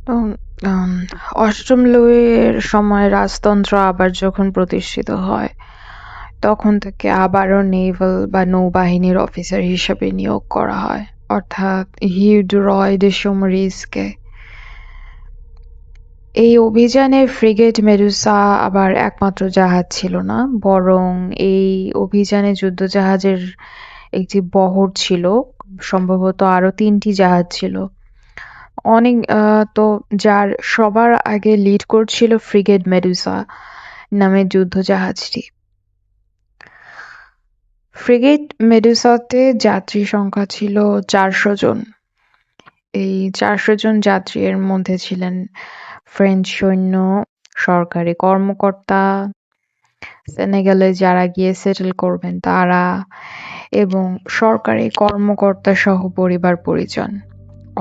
উম, উম, অষ্টম লুইয়ের সময় রাজতন্ত্র আবার যখন প্রতিষ্ঠিত হয়, তখন তাকে আবারও নেভাল বা নৌবাহিনীর অফিসার হিসেবে নিয়োগ করা হয়, অর্থাৎ হিউ ডুরয় ডে শমারিসকে। এই অভিযানে ফ্রিগেট মেডুসা আবার একমাত্র জাহাজ ছিল না, বরং এই অভিযানে যুদ্ধজাহাজের একটি বহর ছিল। সম্ভবত আরো 3টি জাহাজ ছিল। অনেক তো যার সবার আগে লিড করছিল ফ্রিগেট মেডুসা নামের যুদ্ধজাহাজটি। ফ্রিগেট মেডুসাতে যাত্রী সংখ্যা ছিল 400 জন। এই 400 জন যাত্রীর মধ্যে ছিলেন ফ্রেঞ্চ সৈন্য, সরকারি কর্মকর্তা, সেনেগালে যারা গিয়ে সেটেল করবেন তারা, এবং সরকারি কর্মকর্তা সহ পরিবার পরিজন।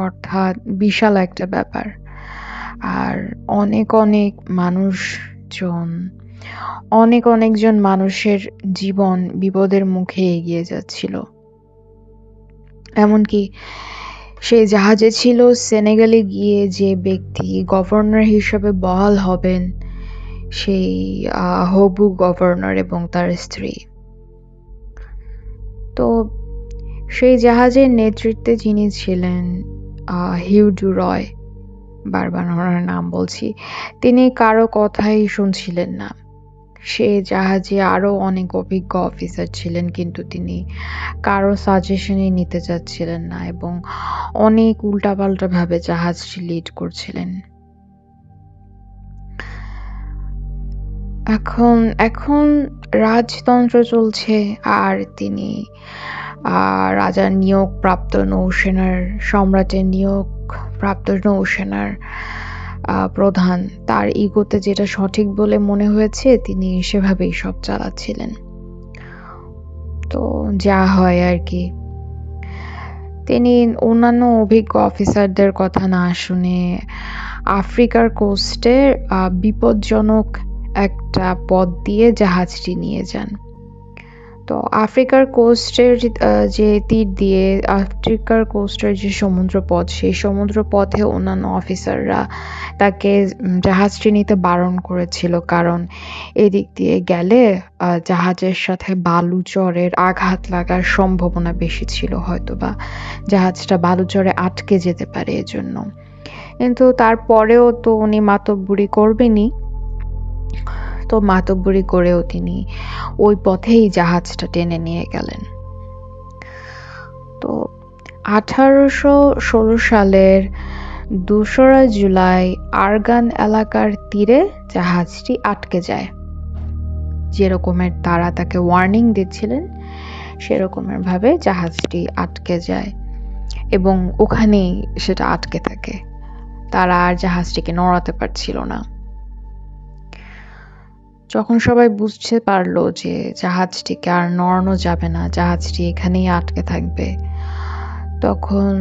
অর্থাৎ বিশাল একটা ব্যাপার। আর অনেক অনেক মানুষজন, অনেকজন মানুষের জীবন বিপদের মুখে এগিয়ে যাচ্ছিল। এমনকি সেই জাহাজে ছিল সেনেগালে গিয়ে যে ব্যক্তি গভর্নর হিসেবে বহাল হবেন, সেই হবু গভর্নর এবং তার স্ত্রী। তো সেই জাহাজের নেতৃত্বে যিনি ছিলেন হিউ ডুরয়, বারবার ওনার নাম বলছি, তিনি কারো কথাই শুনছিলেন না। সে জাহাজে আরো অনেক অভিজ্ঞ অফিসার ছিলেন, কিন্তু তিনি কারো সাজেশনই নিতে চাচ্ছিলেন না এবং অনেক উল্টাপাল্টা ভাবে জাহাজটি লিড করছিলেন। এখন এখন রাজতন্ত্র চলছে, আর তিনি রাজার নিয়োগ প্রাপ্ত নৌসেনার, সম্রাটের নিয়োগ প্রাপ্ত নৌসেনার প্রধান। তার ইগোতে যেটা সঠিক বলে মনে হয়েছে তিনি সেভাবেই সব চালাচ্ছিলেন। তো যা হয় আর কি। তিনি অন্যান্য অভিজ্ঞ অফিসারদের কথা না শুনে আফ্রিকার কোস্টে বিপজ্জনক একটা পথ দিয়ে জাহাজটি নিয়ে যান। তো আফ্রিকার কোস্টের যে তীর দিয়ে আফ্রিকার কোস্টের যে সমুদ্রপথ, সেই সমুদ্রপথে অন্যান্য অফিসাররা তাকে জাহাজটি নিতে বারণ করেছিল, কারণ এদিক দিয়ে গেলে জাহাজের সাথে বালুচরের আঘাত লাগার সম্ভাবনা বেশি ছিল, হয়তোবা জাহাজটা বালুচরে আটকে যেতে পারে এজন্য। কিন্তু তারপরেও তো উনি মাতব্বরি করবেনই, তো মাতব্বরি করেও তিনি ওই পথেই জাহাজটা টেনে নিয়ে গেলেন। তো 1816 সালের 2রা জুলাই আরগান এলাকার তীরে জাহাজটি আটকে যায়। যেরকমের তারা তাকে ওয়ার্নিং দিচ্ছিলেন সেরকমের ভাবে জাহাজটি আটকে যায় এবং ওখানেই সেটা আটকে থাকে। তারা আর জাহাজটিকে নড়াতে পারছিল না। যখন সবাই বুঝতে পারলো যে জাহাজটিকে আর নড়ানো যাবে না, জাহাজটি এখানেই আটকে থাকবে, তখন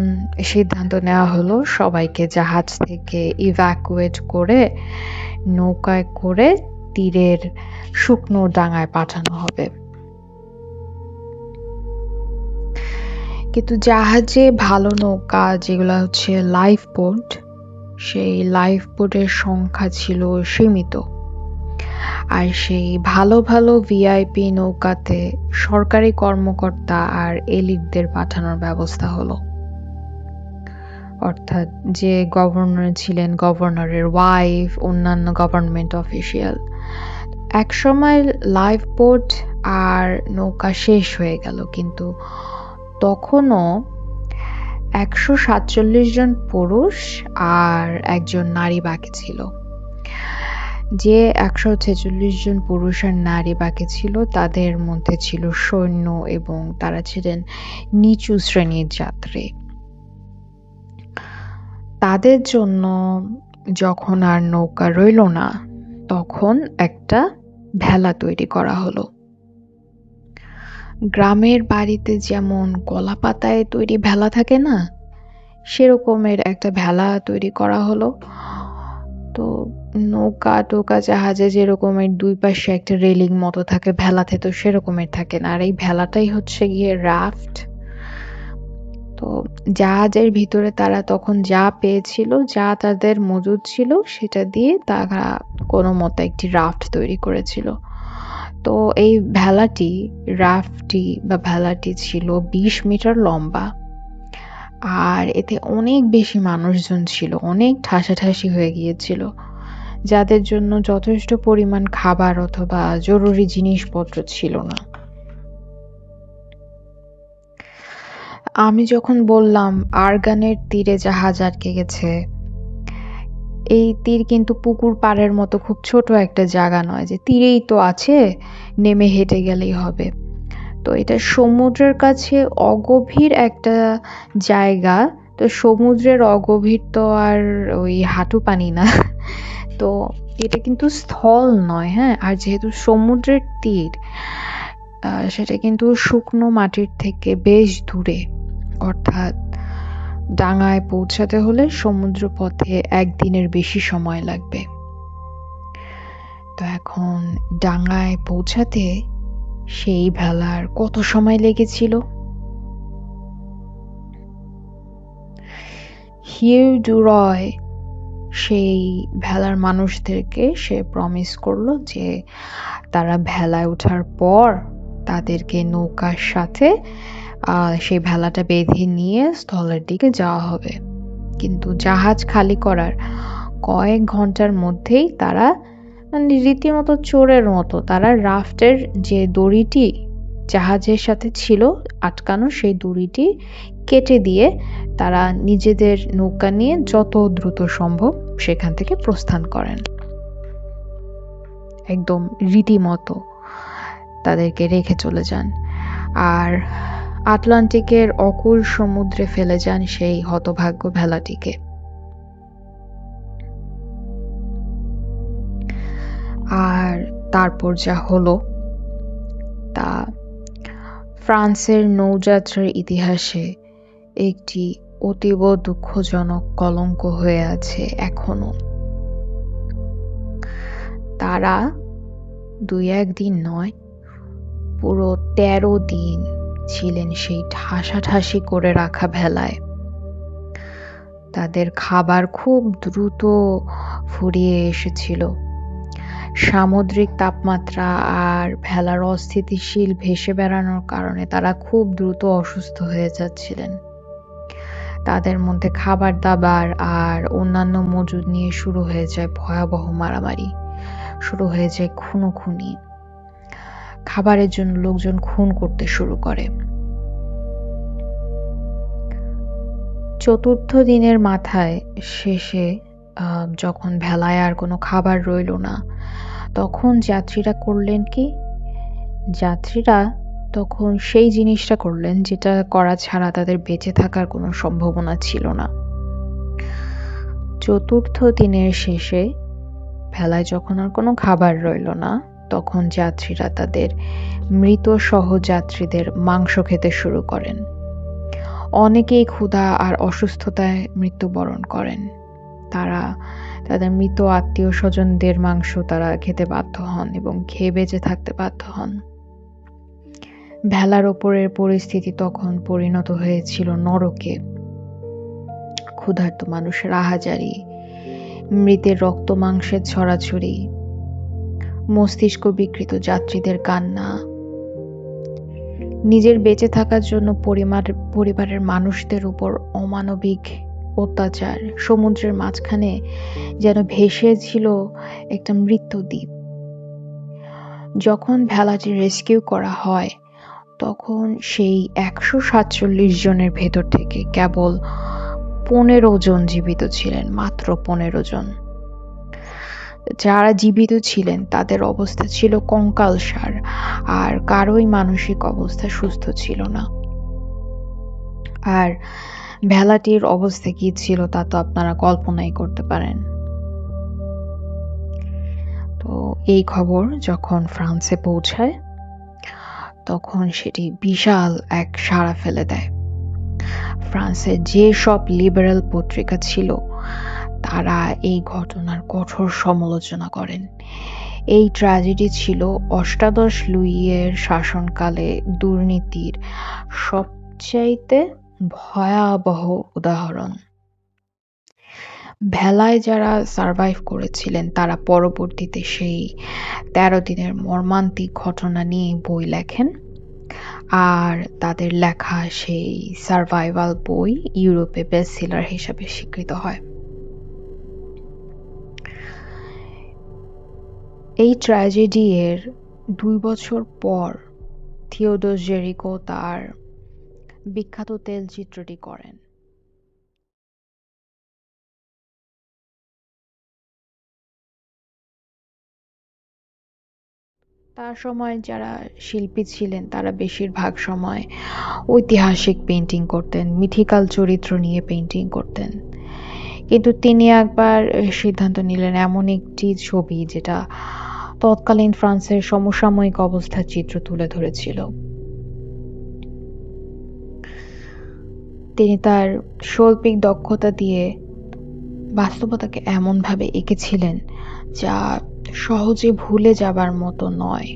সিদ্ধান্ত নেওয়া হলো সবাইকে জাহাজ থেকে ইভ্যাকুয়েট করে নৌকায় করে তীরের শুকনো ডাঙায় পাঠানো হবে। কিন্তু জাহাজে ভালো নৌকা যেগুলো হচ্ছে লাইফ বোট, সেই লাইফ বোটের সংখ্যা ছিল সীমিত। আর সেই ভালো ভালো ভিআইপি নৌকাতে সরকারি কর্মকর্তা আর এলিটদের পাঠানোর ব্যবস্থা হলো। অর্থাৎ যে গভর্নর ছিলেন, গভর্নরের ওয়াইফ, অন্যান্য গভর্নমেন্ট অফিসিয়াল। একসময় লাইফ বোট আর নৌকা শেষ হয়ে গেল, কিন্তু তখনও 147 জন পুরুষ আর একজন নারী বাকি ছিল। যে 146 জন পুরুষ আর নারী বাকি ছিল তাদের মধ্যে ছিল সৈন্য এবং তারা ছিলেন নিচু শ্রেণীর যাত্রী। তাদের জন্য যখন আর নৌকা রইল না, তখন একটা ভেলা তৈরি করা হলো। গ্রামের বাড়িতে যেমন কলা পাতায় তৈরি ভেলা থাকে না, সেরকমের একটা ভেলা তৈরি করা হলো। তো নৌকা টোকা জাহাজে যেরকমের দুই পাশে একটা রেলিং মতো থাকে, ভেলাতে তো সেরকমের থাকে না। আর এই ভেলাটাই হচ্ছে গিয়ে রাফট। তো জাহাজের ভিতরে তারা তখন যা পেয়েছিল, যা তাদের মজুদ ছিল, সেটা দিয়ে তারা কোনো মতে একটি রাফট তৈরি করেছিল। তো এই ভেলাটি ছিল 20 মিটার লম্বা, আর এতে অনেক বেশি মানুষজন ছিল, অনেক ঠাসাঠাসি হয়ে গিয়েছিল, যাদের জন্য যথেষ্ট পরিমাণ খাবার অথবা জরুরি জিনিসপত্র ছিল না। আমি যখন বললাম আরগানের তীরে জাহাজ আটকে গেছে, এই তীর কিন্তু পুকুর পাড়ের মতো খুব ছোট একটা জায়গা নয় যে তীরেই তো আছে, নেমে হেঁটে গেলেই হবে। তো এটা সমুদ্রের কাছে অগভীর একটা জায়গা। তো সমুদ্রের অগভীর তো আর ওই হাঁটু পানি না। তো এটা কিন্তু স্থল নয়, হ্যাঁ। আর যেহেতু সমুদ্রের তীর, সেটা কিন্তু শুকনো মাটির থেকে বেশ দূরে, অর্থাৎ ডাঙায় পৌঁছাতে হলে সমুদ্র পথে 1 দিনের বেশি সময় লাগবে। তো এখন ডাঙায় পৌঁছাতে সেই ভেলার কত সময় লেগেছিল? হিউ ডুরয় সেই ভেলার মানুষদেরকে সে প্রমিস করলো যে তারা ভেলায় ওঠার পর তাদেরকে নৌকার সাথে সেই ভেলাটা বেঁধে নিয়ে স্থলের দিকে যাওয়া হবে। কিন্তু জাহাজ খালি করার কয়েক ঘন্টার মধ্যেই তারা রীতিমতো চোরের মতো তারা রাফটের যে দড়িটি জাহাজের সাথে ছিল আটকানো, সেই দড়িটি কেটে দিয়ে তারা নিজেদের নৌকা নিয়ে যত দ্রুত সম্ভব সেখান থেকে প্রস্থান করেন। একদম রীতিমতো তাদেরকে রেখে চলে যান আর আটলান্টিকের অকুল সমুদ্রে ফেলে যান সেই হতভাগ্য ভেলাটিকে। আর তারপর যা হলো তা ফ্রান্সের নৌযাত্রার ইতিহাসে একটি অতীব দুঃখজনক কলঙ্ক হয়ে আছে এখনো। তারা 2-1 দিন নয়, পুরো 13 দিন ছিলেন সেই ঠাসাঠাসি করে রাখা ভেলায়। তাদের খাবার খুব দ্রুত ফুরিয়ে এসেছিল। সামুদ্রিক তাপমাত্রা আর ভেলার অস্থিতিশীল ভেসে বেড়ানোর কারণে তারা খুব দ্রুত অসুস্থ হয়ে যাচ্ছিলেন। তাদের মধ্যে খাবার দাবার আর অন্যান্য মজুদ নিয়ে শুরু হয়ে যায় ভয়াবহ মারামারি, শুরু হয়ে যায় খুনোখুনি। খাবারের জন্য লোকজন খুন করতে শুরু করে। 4র্থ দিনের মাথায় শেষে যখন ভেলায় আর কোনো খাবার রইল না, তখন যাত্রীরা করলেন কি? যাত্রীরা তখন সেই জিনিসটা করলেন যেটা করা ছাড়া তাদের বেঁচে থাকার কোনো সম্ভাবনা ছিল না। 4র্থ দিনের শেষে ভেলায় যখন আর কোনো খাবার রইল না, তখন যাত্রীরা তাদের মৃত সহযাত্রীদের মাংস খেতে শুরু করেন। অনেকেই ক্ষুধা আর অসুস্থতায় মৃত্যুবরণ করেন। তারা তাদের মৃত আত্মীয় স্বজনদের মাংস তারা খেতে বাধ্য হন এবং খেয়ে বেঁচে থাকতে বাধ্য হন। ভেলার ওপরের পরিস্থিতি তখন পরিণত হয়েছিল নরকে। ক্ষুধার্ত মানুষের আহাজারি, মৃতের রক্ত মাংসের ছড়াছড়ি, মস্তিষ্ক বিকৃত যাত্রীদের কান্না, নিজের বেঁচে থাকার জন্য পরিবারের মানুষদের উপর অমানবিক অত্যাচার। সমুদ্রের মাঝখানে যেন ভেসে ছিল একটা মৃত্যুদ্বীপ। যখন ভেলাটি রেস্কিউ করা হয়, তখন সেই 147 জনের ভেতর থেকে কেবল 15 জন জীবিত ছিলেন, মাত্র 15 জন। যারা জীবিত ছিলেন তাদের অবস্থা ছিল কঙ্কালসার, আর কারোই মানসিক অবস্থা সুস্থ ছিল না। আর ভেলাটির অবস্থা কি ছিল তা তো আপনারা কল্পনাই করতে পারেন। তো এই খবর যখন ফ্রান্সে পৌঁছায়, তখন সেটি বিশাল এক সাড়া ফেলে দেয়। ফ্রান্সের যে সব লিবারেল পত্রিকা ছিল তারা এই ঘটনার কঠোর সমালোচনা করেন। এই ট্র্যাজেডি ছিল অষ্টাদশ লুইয়ের শাসনকালে দুর্নীতির সবচাইতে ভয়াবহ উদাহরণ। ভেলায় যারা সারভাইভ করেছিলেন তারা পরবর্তীতে সেই 13 দিনের মর্মান্তিক ঘটনা নিয়ে বই লেখেন, আর তাদের লেখা সেই সারভাইভাল বই ইউরোপে বেস্টসেলার হিসাবে স্বীকৃত হয়। এই ট্র্যাজেডি এর 2 বছর পর থিওডোর জেরিকো তার বিখ্যাত তেলচিত্রটি করেন। তার সময় যারা শিল্পী ছিলেন তারা বেশিরভাগ সময় ঐতিহাসিক পেইন্টিং করতেন, মিথিক্যাল চরিত্র নিয়ে পেইন্টিং করতেন। কিন্তু তিনি একবার সিদ্ধান্ত নিলেন এমন একটি ছবি যেটা তৎকালীন ফ্রান্সের সমসাময়িক অবস্থার চিত্র তুলে ধরেছিল। তিনি তার শৈল্পিক দক্ষতা দিয়ে বাস্তবতাকে এমনভাবে এঁকেছিলেন যা সহজে ভুলে যাবার মতো নয়।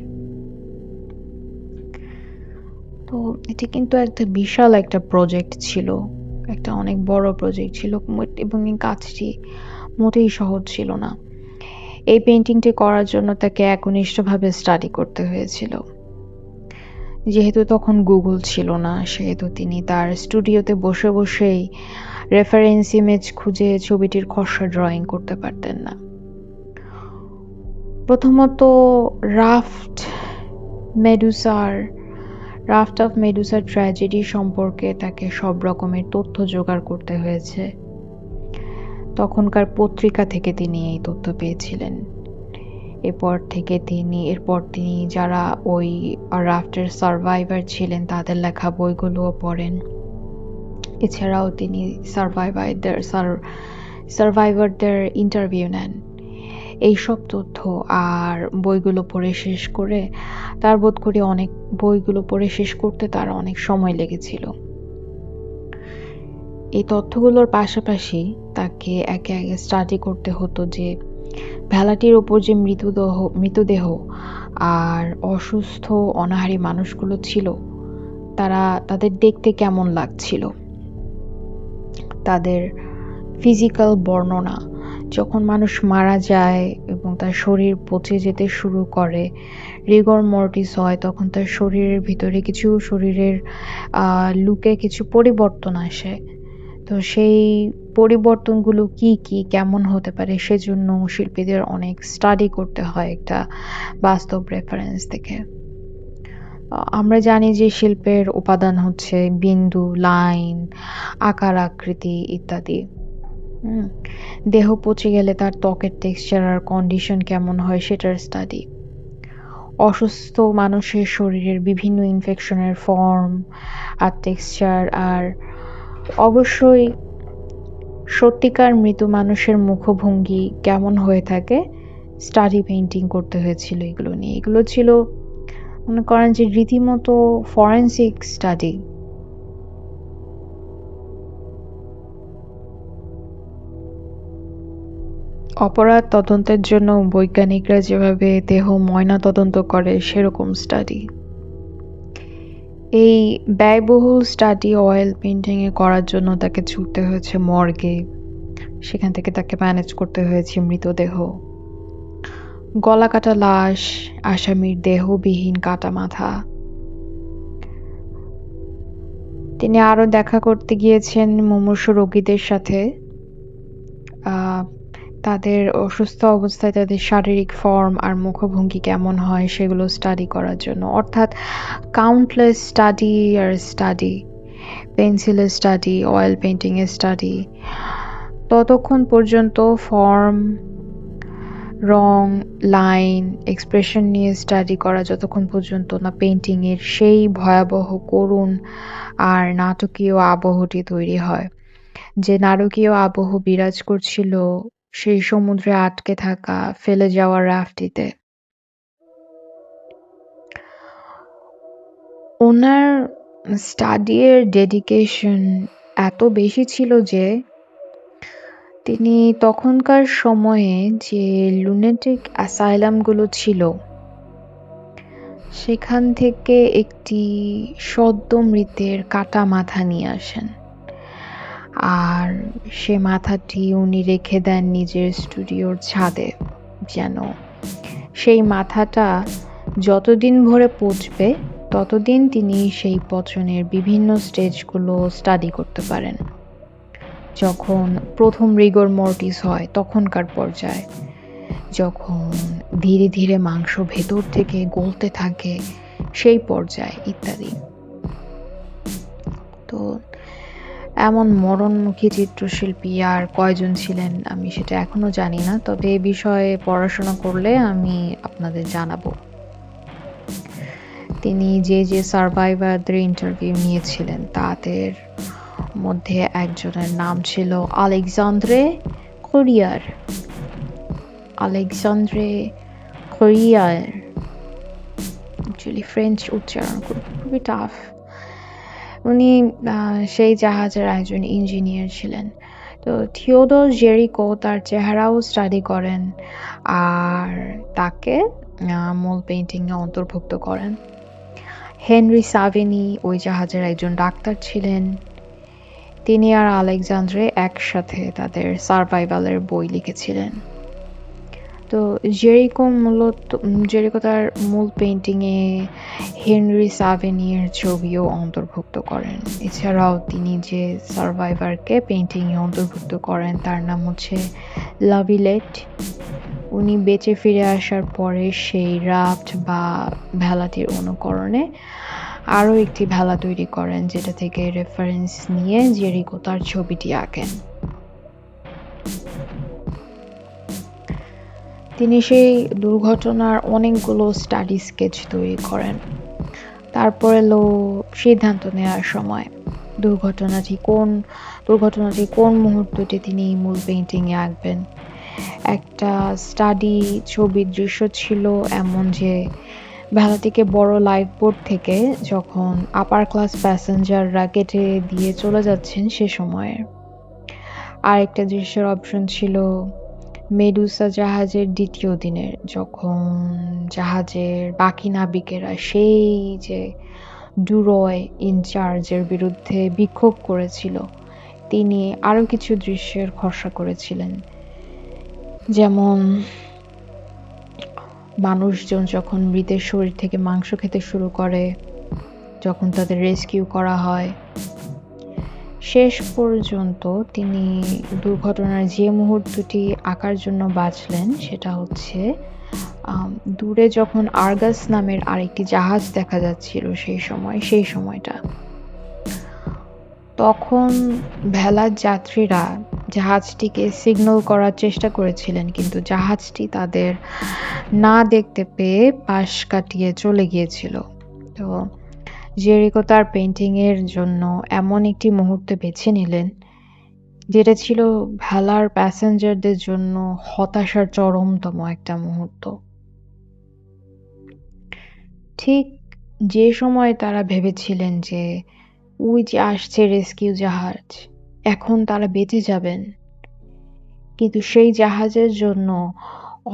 তো এটি কিন্তু একটা বিশাল একটা প্রজেক্ট ছিল, একটা অনেক বড় প্রজেক্ট ছিল, এবং এই কাজটি মোটেই সহজ ছিল না। এই পেইন্টিংটি করার জন্য তাকে একনিষ্ঠভাবে স্টাডি করতে হয়েছিল। যেহেতু তখন গুগল ছিল না, সেহেতু তিনি তার স্টুডিওতে বসে বসেই রেফারেন্স ইমেজ খুঁজে ছবিটির খসড়া ড্রয়িং করতে পারতেন না। প্রথমত রাফট অফ মেডুসার ট্র্যাজেডি সম্পর্কে তাকে সব রকমের তথ্য জোগাড় করতে হয়েছে। তখনকার পত্রিকা থেকে তিনি এই তথ্য পেয়েছিলেন। এরপর তিনি যারা ওই রাফটের সার্ভাইভার ছিলেন তাদের লেখা বইগুলোও পড়েন। এছাড়াও তিনি সার্ভাইভারদের ইন্টারভিউ নেন। এইসব তথ্য আর বইগুলো পড়ে শেষ করে বইগুলো পড়ে শেষ করতে তার অনেক সময় লেগেছিল। এই তথ্যগুলোর পাশাপাশি তাকে একে একে স্টাডি করতে হতো যে ভেলাটির ওপর যে মৃতদেহ আর অসুস্থ অনাহারী মানুষগুলো ছিল তাদের দেখতে কেমন লাগছিল, তাদের ফিজিক্যাল বর্ণনা, যখন মানুষ মারা যায় এবং তার শরীর পচে যেতে শুরু করে, রিগর মর্টিস হয়, তখন তার শরীরের ভিতরে শরীরের লুকে কিছু পরিবর্তন আসে। তো সেই পরিবর্তনগুলো কি কেমন হতে পারে সেজন্য শিল্পীদের অনেক স্টাডি করতে হয় একটা বাস্তব রেফারেন্স থেকে। আমরা জানি যে শিল্পের উপাদান হচ্ছে বিন্দু, লাইন, আকার, আকৃতি ইত্যাদি। দেহ পচে গেলে তার ত্বকের টেক্সচার আর কন্ডিশন কেমন হয় সেটার স্টাডি। অসুস্থ মানুষের শরীরের বিভিন্ন ইনফেকশনের ফর্ম আর টেক্সচার, আর অবশ্যই সত্যিকার মৃত মানুষের মুখভঙ্গি কেমন হয়ে থাকে স্টাডি পেইন্টিং করতে হয়েছিল এগুলো নিয়ে। এগুলো ছিল মনে করেন যে রীতিমতো ফরেনসিক স্টাডি। অপরাধ তদন্তের জন্য বৈজ্ঞানিকরা যেভাবে দেহ ময়না তদন্ত করে সেরকম স্টাডি। এই ব্যয়বহুল স্টাডি অয়েল পেইন্টিংয়ে করার জন্য তাকে ছুটতে হয়েছে মর্গে, সেখান থেকে তাকে ম্যানেজ করতে হয়েছে মৃতদেহ, গলা কাটা লাশ, আসামির দেহবিহীন কাটা মাথা। তিনি আরো দেখা করতে গিয়েছেন মুমূর্ষু রোগীদের সাথে, তাদের অসুস্থ অবস্থায় তাদের শারীরিক ফর্ম আর মুখভঙ্গি কেমন হয় সেগুলো স্টাডি করার জন্য। অর্থাৎ কাউন্টলেস স্টাডি, পেন্সিলের স্টাডি, অয়েল পেইন্টিংয়ের স্টাডি, ততক্ষণ পর্যন্ত ফর্ম, রং, লাইন, এক্সপ্রেশন নিয়ে স্টাডি করা যতক্ষণ পর্যন্ত না পেইন্টিংয়ের সেই ভয়াবহ, করুণ আর নাটকীয় আবহটি তৈরি হয়, যে নারকীয় আবহ বিরাজ করছিল সেই সমুদ্রে আটকে থাকা ফেলে যাওয়া রাফটিতে। ওনার স্টাডির ডেডিকেশন এত বেশি ছিল যে তিনি তখনকার সময়ে যে লুনেটিক অ্যাসাইলামগুলো ছিল সেখান থেকে একটি সদ্য মৃতের কাটা মাথা নিয়ে আসেন, আর সে মাথাটি উনি রেখে দেন নিজের স্টুডিওর ছাদে, যেন সেই মাথাটা যতদিন ভরে পচবে ততদিন তিনি সেই পচনের বিভিন্ন স্টেজগুলো স্টাডি করতে পারেন। যখন প্রথম রিগর মর্টিস হয় তখনকার পর্যায়ে, যখন ধীরে ধীরে মাংস ভেতর থেকে গলতে থাকে সেই পর্যায়ে ইত্যাদি। তো এমন মরণমুখী চিত্রশিল্পী আর কয়জন ছিলেন আমি সেটা এখনো জানি না, তবে এ বিষয়ে পড়াশোনা করলে আমি আপনাদের জানাবো। তিনি যে সার্ভাইভারদের ইন্টারভিউ নিয়েছিলেন তাদের মধ্যে একজনের নাম ছিল আলেকজান্দ্রে কোরিয়ার। অ্যাকচুয়ালি ফ্রেঞ্চ উচ্চারণ খুবই টাফ। উনি সেই জাহাজের একজন ইঞ্জিনিয়ার ছিলেন। তো থিওডোর জেরিকো তার চেহারাও স্টাডি করেন আর তাকে মূল পেইন্টিংয়ে অন্তর্ভুক্ত করেন। হেনরি সাভেনি ওই জাহাজের একজন ডাক্তার ছিলেন। তিনি আর আলেকজান্দ্রে একসাথে তাদের সার্ভাইভালের বই লিখেছিলেন। তো জেরিকো তার মূল পেইন্টিংয়ে হেনরি সাভেনির ছবিও অন্তর্ভুক্ত করেন। এছাড়াও তিনি যে সার্ভাইভারকে পেইন্টিংয়ে অন্তর্ভুক্ত করেন তার নাম হচ্ছে লাভিলেট। উনি বেঁচে ফিরে আসার পরে সেই রাফট বা ভেলাটির অনুকরণে আরও একটি ভেলা তৈরি করেন, যেটা থেকে রেফারেন্স নিয়ে জেরিকো তার ছবিটি আঁকেন। তিনি সেই দুর্ঘটনার অনেকগুলো স্টাডি স্কেচ তৈরি করেন। তারপর এলো সিদ্ধান্ত নেওয়ার সময়। দুর্ঘটনাটি কোন মুহূর্তটি তিনি মূল পেইন্টিংয়ে আঁকবেন। একটা স্টাডি ছবির দৃশ্য ছিল এমন যে ভেলাটিকে বড় লাইফবোট থেকে যখন আপার ক্লাস প্যাসেঞ্জাররা কেটে দিয়ে চলে যাচ্ছেন সে সময়ে। আরেকটা দৃশ্যের অপশন ছিল মেডুসা জাহাজের দ্বিতীয় দিনের, যখন জাহাজের বাকি নাবিকেরা সেই যে ডুরয় ইনচার্জের বিরুদ্ধে বিক্ষোভ করেছিল, তিনি আরো কিছু দৃশ্যের খসড়া করেছিলেন। যেমন মানুষজন যখন মৃতের শরীর থেকে মাংস খেতে শুরু করে, যখন তাদের রেস্কিউ করা হয়। শেষ পর্যন্ত তিনি দুর্ঘটনার যে মুহূর্তটি আঁকার জন্য বাঁচলেন সেটা হচ্ছে দূরে যখন আর্গাস নামের আরেকটি জাহাজ দেখা যাচ্ছিল সেই সময়টা। তখন ভেলার যাত্রীরা জাহাজটিকে সিগন্যাল করার চেষ্টা করেছিলেন, কিন্তু জাহাজটি তাদের না দেখতে পেয়ে পাশ কাটিয়ে চলে গিয়েছিল। তো জেরিকো তার পেইন্টিং এর জন্য এমন একটি মুহূর্ত বেছে নিলেন যেটা ছিল ভেলার প্যাসেঞ্জারদের জন্য হতাশার চরমতম একটা মুহূর্ত। ঠিক যে সময় তারা ভেবেছিলেন যে ওই যে আসছে রেস্কিউ জাহাজ, এখন তারা বেঁচে যাবেন, কিন্তু সেই জাহাজের জন্য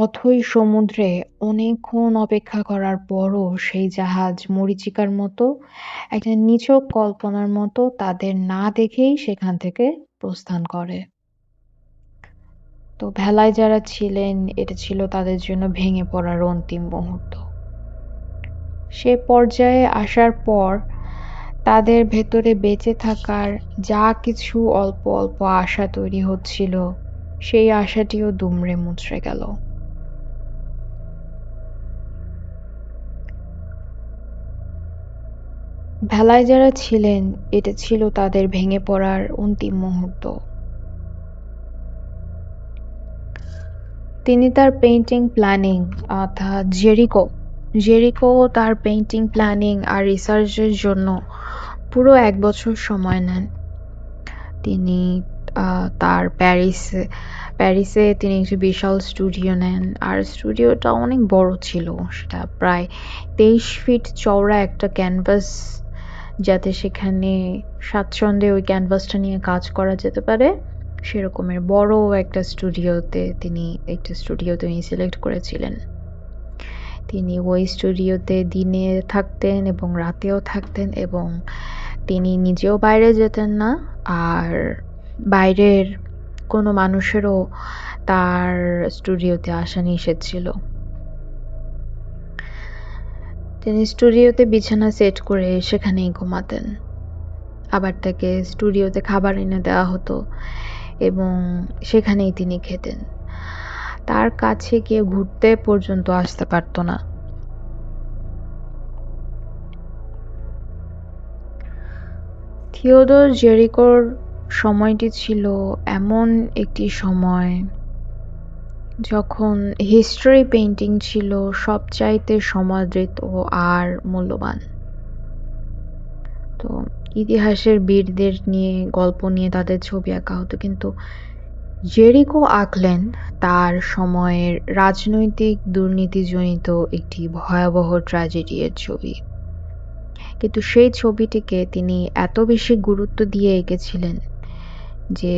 অথই সমুদ্রে অনেকক্ষণ অপেক্ষা করার পরও সেই জাহাজ মরীচিকার মতো, একটা নিছক কল্পনার মতো তাদের না দেখেই সেখান থেকে প্রস্থান করে। তো ভেলায় যারা ছিলেন, এটা ছিল তাদের জন্য ভেঙে পড়ার অন্তিম মুহূর্ত। সে পর্যায়ে আসার পর তাদের ভেতরে বেঁচে থাকার যা কিছু অল্প অল্প আশা তৈরি হচ্ছিল, সেই আশাটিও দুমড়ে মুচড়ে গেল। ভেলায় যারা ছিলেন, এটা ছিল তাদের ভেঙে পড়ার অন্তিম মুহূর্ত। তিনি তার পেইন্টিং প্ল্যানিং অর্থাৎ জেরিকো তার পেইন্টিং প্ল্যানিং আর রিসার্চের জন্য পুরো 1 বছর সময় নেন। তিনি তার প্যারিসে তিনি একটি বিশাল স্টুডিও নেন, আর স্টুডিওটা অনেক বড় ছিল। সেটা প্রায় 23 ফিট চওড়া একটা ক্যানভাস, যাতে সেখানে স্বাচ্ছন্দ্যে ওই ক্যানভাসটা নিয়ে কাজ করা যেতে পারে সেরকমের বড় একটা স্টুডিও তিনি সিলেক্ট করেছিলেন। তিনি ওই স্টুডিওতে দিনে থাকতেন এবং রাতেও থাকতেন, এবং তিনি নিজেও বাইরে যেতেন না, আর বাইরের কোনো মানুষেরও তার স্টুডিওতে আসা নিষেধ ছিল। তিনি স্টুডিওতে বিছানা সেট করে সেখানেই ঘুমাতেন। আবার তাকে স্টুডিওতে খাবার এনে দেওয়া হতো এবং সেখানেই তিনি খেতেন। তার কাছে কেউ ঘুরতে পর্যন্ত আসতে পারতো না। থিওডোর জেরিকোর সময়টি ছিল এমন একটি সময় যখন হিস্ট্রি পেইন্টিং ছিল সবচাইতে সমাদৃত আর মূল্যবান। তো ইতিহাসের বীরদের নিয়ে গল্প নিয়ে তাদের ছবি আঁকা হতো, কিন্তু জেরিকো আঁকলেন তার সময়ের রাজনৈতিক দুর্নীতিজনিত একটি ভয়াবহ ট্র্যাজেডির ছবি। কিন্তু সেই ছবিটিকে তিনি এত বেশি গুরুত্ব দিয়ে এঁকেছিলেন যে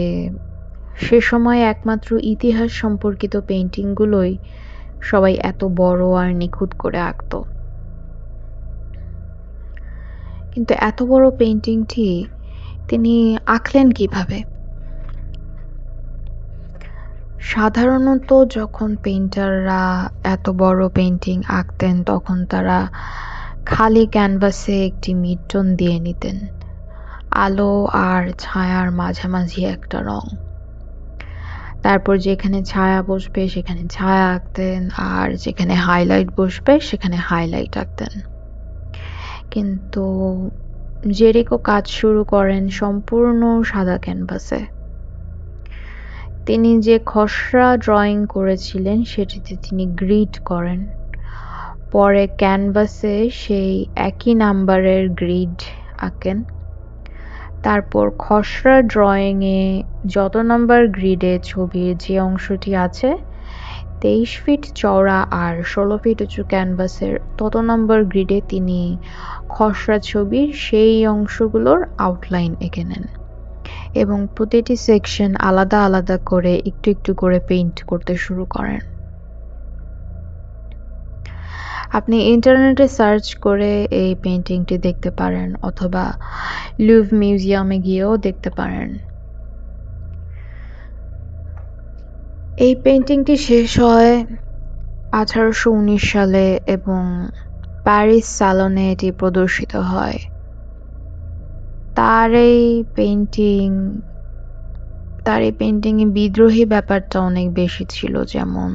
সে সময় একমাত্র ইতিহাস সম্পর্কিত পেইন্টিংগুলোই সবাই এত বড় আর নিখুঁত করে আঁকত। কিন্তু এত বড় পেইন্টিংটি তিনি আঁকলেন কিভাবে? সাধারণত যখন পেইন্টাররা এত বড় পেইন্টিং আঁকতেন তখন তারা খালি ক্যানভাসে একটি মিডটন দিয়ে নিতেন, আলো আর ছায়ার মাঝামাঝি একটা রং। তারপর যেখানে ছায়া বসবে সেখানে ছায়া আঁকতেন, আর যেখানে হাইলাইট বসবে সেখানে হাইলাইট আঁকতেন। কিন্তু জেরিকো কাজ শুরু করেন সম্পূর্ণ সাদা ক্যানভাসে। তিনি যে খসড়া ড্রয়িং করেছিলেন সেটিতে তিনি গ্রিড করেন। পরে ক্যানভাসে সেই একই নাম্বারের গ্রিড আঁকেন। তারপর খসড়া ড্রয়িংয়ে যত নম্বর গ্রিডে ছবির যে অংশটি আছে 23 ফিট চওড়া আর 16 ফিট উঁচু ক্যানভাসের তত নম্বর গ্রিডে তিনি খসড়া ছবির সেই অংশগুলোর আউটলাইন এঁকে নেন এবং প্রতিটি সেকশন আলাদা আলাদা করে একটু একটু করে পেইন্ট করতে শুরু করেন। আপনি ইন্টারনেটে সার্চ করে এই পেইন্টিংটি দেখতে পারেন অথবা লুভ মিউজিয়ামে গিয়েও দেখতে পারেন। এই পেইন্টিংটি শেষ হয় 1819 সালে এবং প্যারিস স্যালনে এটি প্রদর্শিত হয়। তার এই পেইন্টিংয়ে বিদ্রোহী ব্যাপারটা অনেক বেশি ছিল, যেমন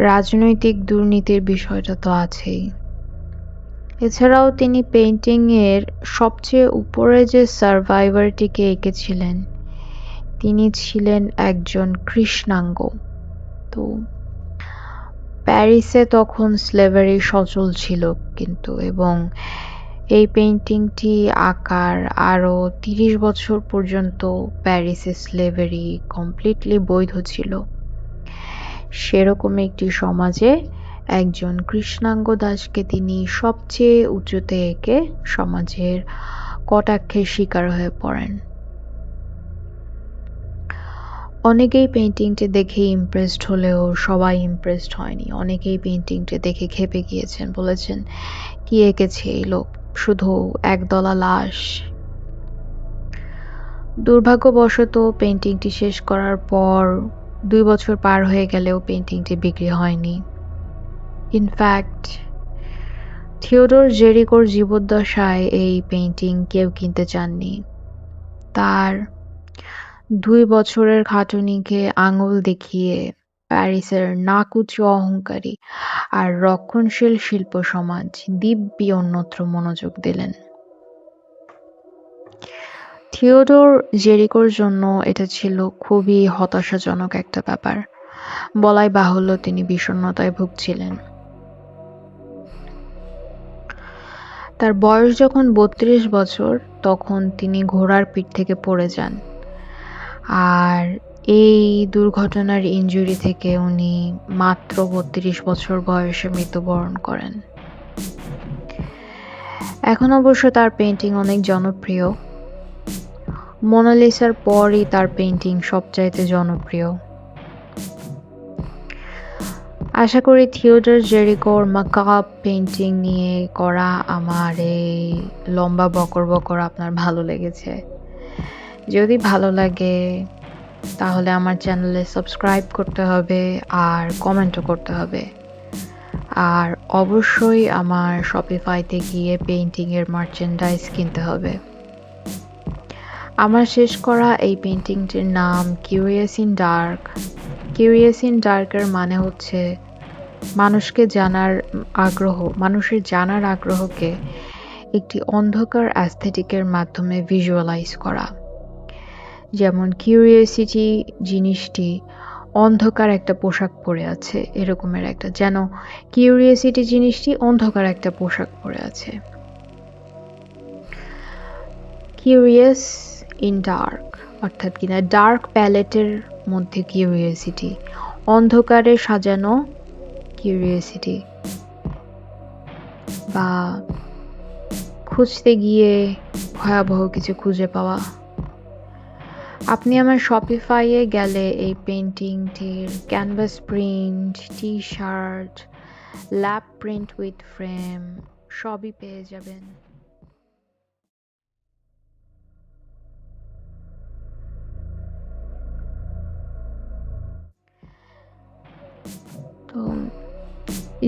রাজনৈতিক দুর্নীতির বিষয়টা তো আছেই। এছাড়াও তিনি পেইন্টিংয়ের সবচেয়ে উপরে যে সার্ভাইভারটিকে এঁকেছিলেন তিনি ছিলেন একজন কৃষ্ণাঙ্গ। তো প্যারিসে তখন স্লেভারি সচল ছিল কিন্তু, এবং এই পেইন্টিংটি আঁকার আরও 30 বছর পর্যন্ত প্যারিসে স্লেভারি কমপ্লিটলি বৈধ ছিল। সেরকম একটি সমাজে একজন কৃষ্ণাঙ্গ দাসকে তিনি সবচেয়ে উঁচুতে এঁকে সমাজের কটাক্ষের শিকার হয়ে পড়েন। অনেকেই পেইন্টিংটি দেখে ইমপ্রেসড হলেও সবাই ইমপ্রেসড হয়নি। অনেকেই পেইন্টিংটি দেখে ক্ষেপে গিয়েছেন, বলেছেন কি এঁকেছে এই লোক, শুধু একদলা লাশ। দুর্ভাগ্যবশত পেইন্টিংটি শেষ করার পর 2 বছর পার হয়ে গেলেও পেইন্টিংটি বিক্রি হয়নি। ইনফ্যাক্ট থিওডোর জেরিকোর জীবদ্দশায় এই পেইন্টিং কেউ কিনতে চাননি। তার 2 বছরের খাটুনিকে আঙুল দেখিয়ে প্যারিসের নাকুচু অহংকারী আর রক্ষণশীল শিল্প সমাজ দিব্যি অন্যত্র মনোযোগ দিলেন। থিওডোর জেরিকোর জন্য এটা ছিল খুবই হতাশাজনক একটা ব্যাপার। বলাই বাহুল্য তিনি বিষণ্ণতায় ভুগছিলেন। তার বয়স যখন 32 বছর তখন তিনি ঘোড়ার পিঠ থেকে পড়ে যান, আর এই দুর্ঘটনার ইনজুরি থেকে উনি মাত্র 32 বছর বয়সে মৃত্যুবরণ করেন। এখন অবশ্য তার পেইন্টিং অনেক জনপ্রিয়। মোনালিসার পরই তার পেইন্টিং সবচাইতে জনপ্রিয়। আশা করি থিওডোর জেরিকোর মাকাব পেইন্টিং নিয়ে করা আমার এই লম্বা বকর আপনার ভালো লেগেছে। যদি ভালো লাগে তাহলে আমার চ্যানেলে সাবস্ক্রাইব করতে হবে আর কমেন্টও করতে হবে। আর অবশ্যই আমার শপিফাইতে গিয়ে পেইন্টিংয়ের মার্চেন্ডাইজ কিনতে হবে। আমার শেষ করা এই পেইন্টিংটির নাম curious in dark. Curious in ডার্কের মানে হচ্ছে মানুষের জানার আগ্রহকে একটি অন্ধকার অ্যাস্থেটিকের মাধ্যমে ভিজুয়ালাইজ করা। যেমন কিউরিওসিটি জিনিসটি অন্ধকার একটা পোশাক পরে আছে, এরকমের একটা, যেন কিউরিওসিটি জিনিসটি অন্ধকার একটা পোশাক পরে আছে। কিউরিয়াস ইন ডার্ক অর্থাৎ কিনা ডার্ক প্যালেটের মধ্যে কিউরিওসিটি, অন্ধকারে সাজানো কিউরিওসিটি, বা খুঁজতে গিয়ে ভয়াবহ কিছু খুঁজে পাওয়া। আপনি আমার শপিফাইয়ে গেলে এই পেইন্টিংটির canvas print, T-shirt, lap print with frame সবই পেয়ে যাবেন। তো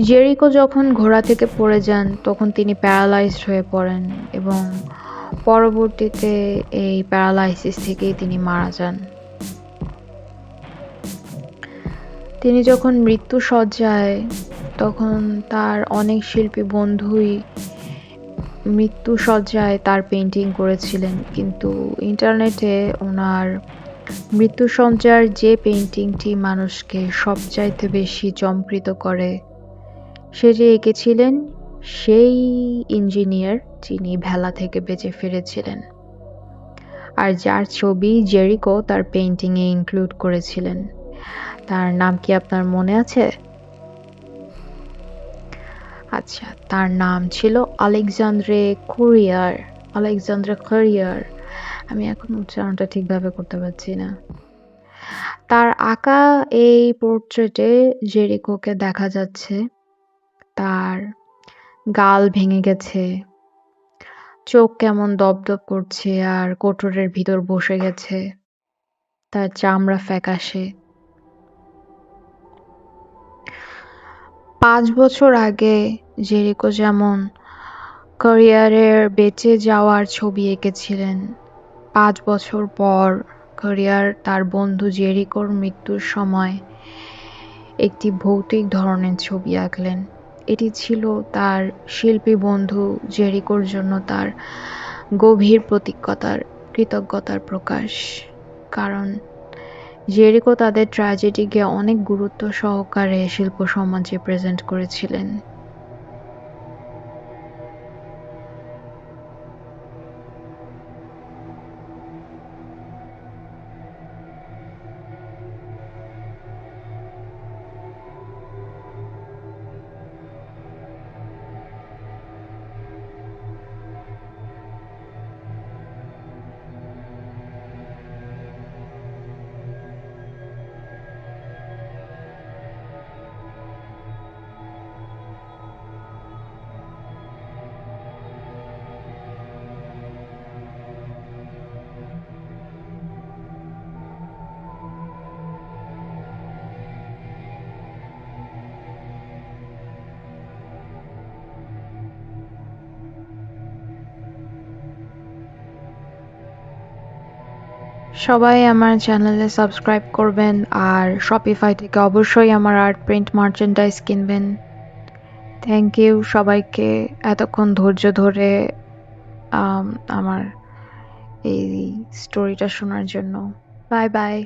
জেরিকো যখন ঘোড়া থেকে পড়ে যান তখন তিনি প্যারালাইজড হয়ে পড়েন এবং পরবর্তীতে এই প্যারালাইসিস থেকেই তিনি মারা যান। তিনি যখন মৃত্যু শয্যায় তখন তার অনেক শিল্পী বন্ধুই মৃত্যু শয্যায় তার পেইন্টিং করেছিলেন, কিন্তু ইন্টারনেটে ওনার মৃত্যুশয্যার যে পেইন্টিংটি মানুষকে সবচাইতে বেশি চমকৃত করে সেটি এঁকেছিলেন সেই ইঞ্জিনিয়ার যিনি ভেলা থেকে বেঁচে ফিরেছিলেন, আর যার ছবি জেরিকো তার পেইন্টিংয়ে ইনক্লুড করেছিলেন। তার নাম কি আপনার মনে আছে? আচ্ছা, তার নাম ছিল আলেকজান্দ্রে কুরিয়ার। Alexandre courier. আমি এখন উচ্চারণটা ঠিকভাবে করতে পারছি না। তার আঁকা এই পোর্ট্রেটে জেরিকোকে দেখা যাচ্ছে তার গাল ভেঙে গেছে, চোখ কেমন দপদপ করছে আর কোটরের ভিতর বসে গেছে, তার চামড়া ফ্যাকাশে। ৫ বছর আগে জেরিকো যেমন ক্যারিয়ারের বেঁচে যাওয়ার ছবি এঁকেছিলেন, ৫ বছর পর ক্যারিয়ার তার বন্ধু জেরিকোর মৃত্যুর সময় একটি ভৌতিক ধরনের ছবি আঁকলেন। এটি ছিল তার শিল্পী বন্ধু জেরিকোর জন্য তার গভীর কৃতজ্ঞতার প্রকাশ। কারণ জেরিকো তাদের ট্র্যাজেডিকে অনেক গুরুত্ব সহকারে শিল্প সমাজে প্রেজেন্ট করেছিলেন। সবাই আমার চ্যানেলে সাবস্ক্রাইব করবেন আর শপিফাই থেকে অবশ্যই আমার আর্ট প্রিন্ট মার্চেন্ডাইজ কিনবেন। থ্যাংক ইউ সবাইকে এতক্ষণ ধৈর্য ধরে আমার এই স্টোরিটা শোনার জন্য। Bye bye.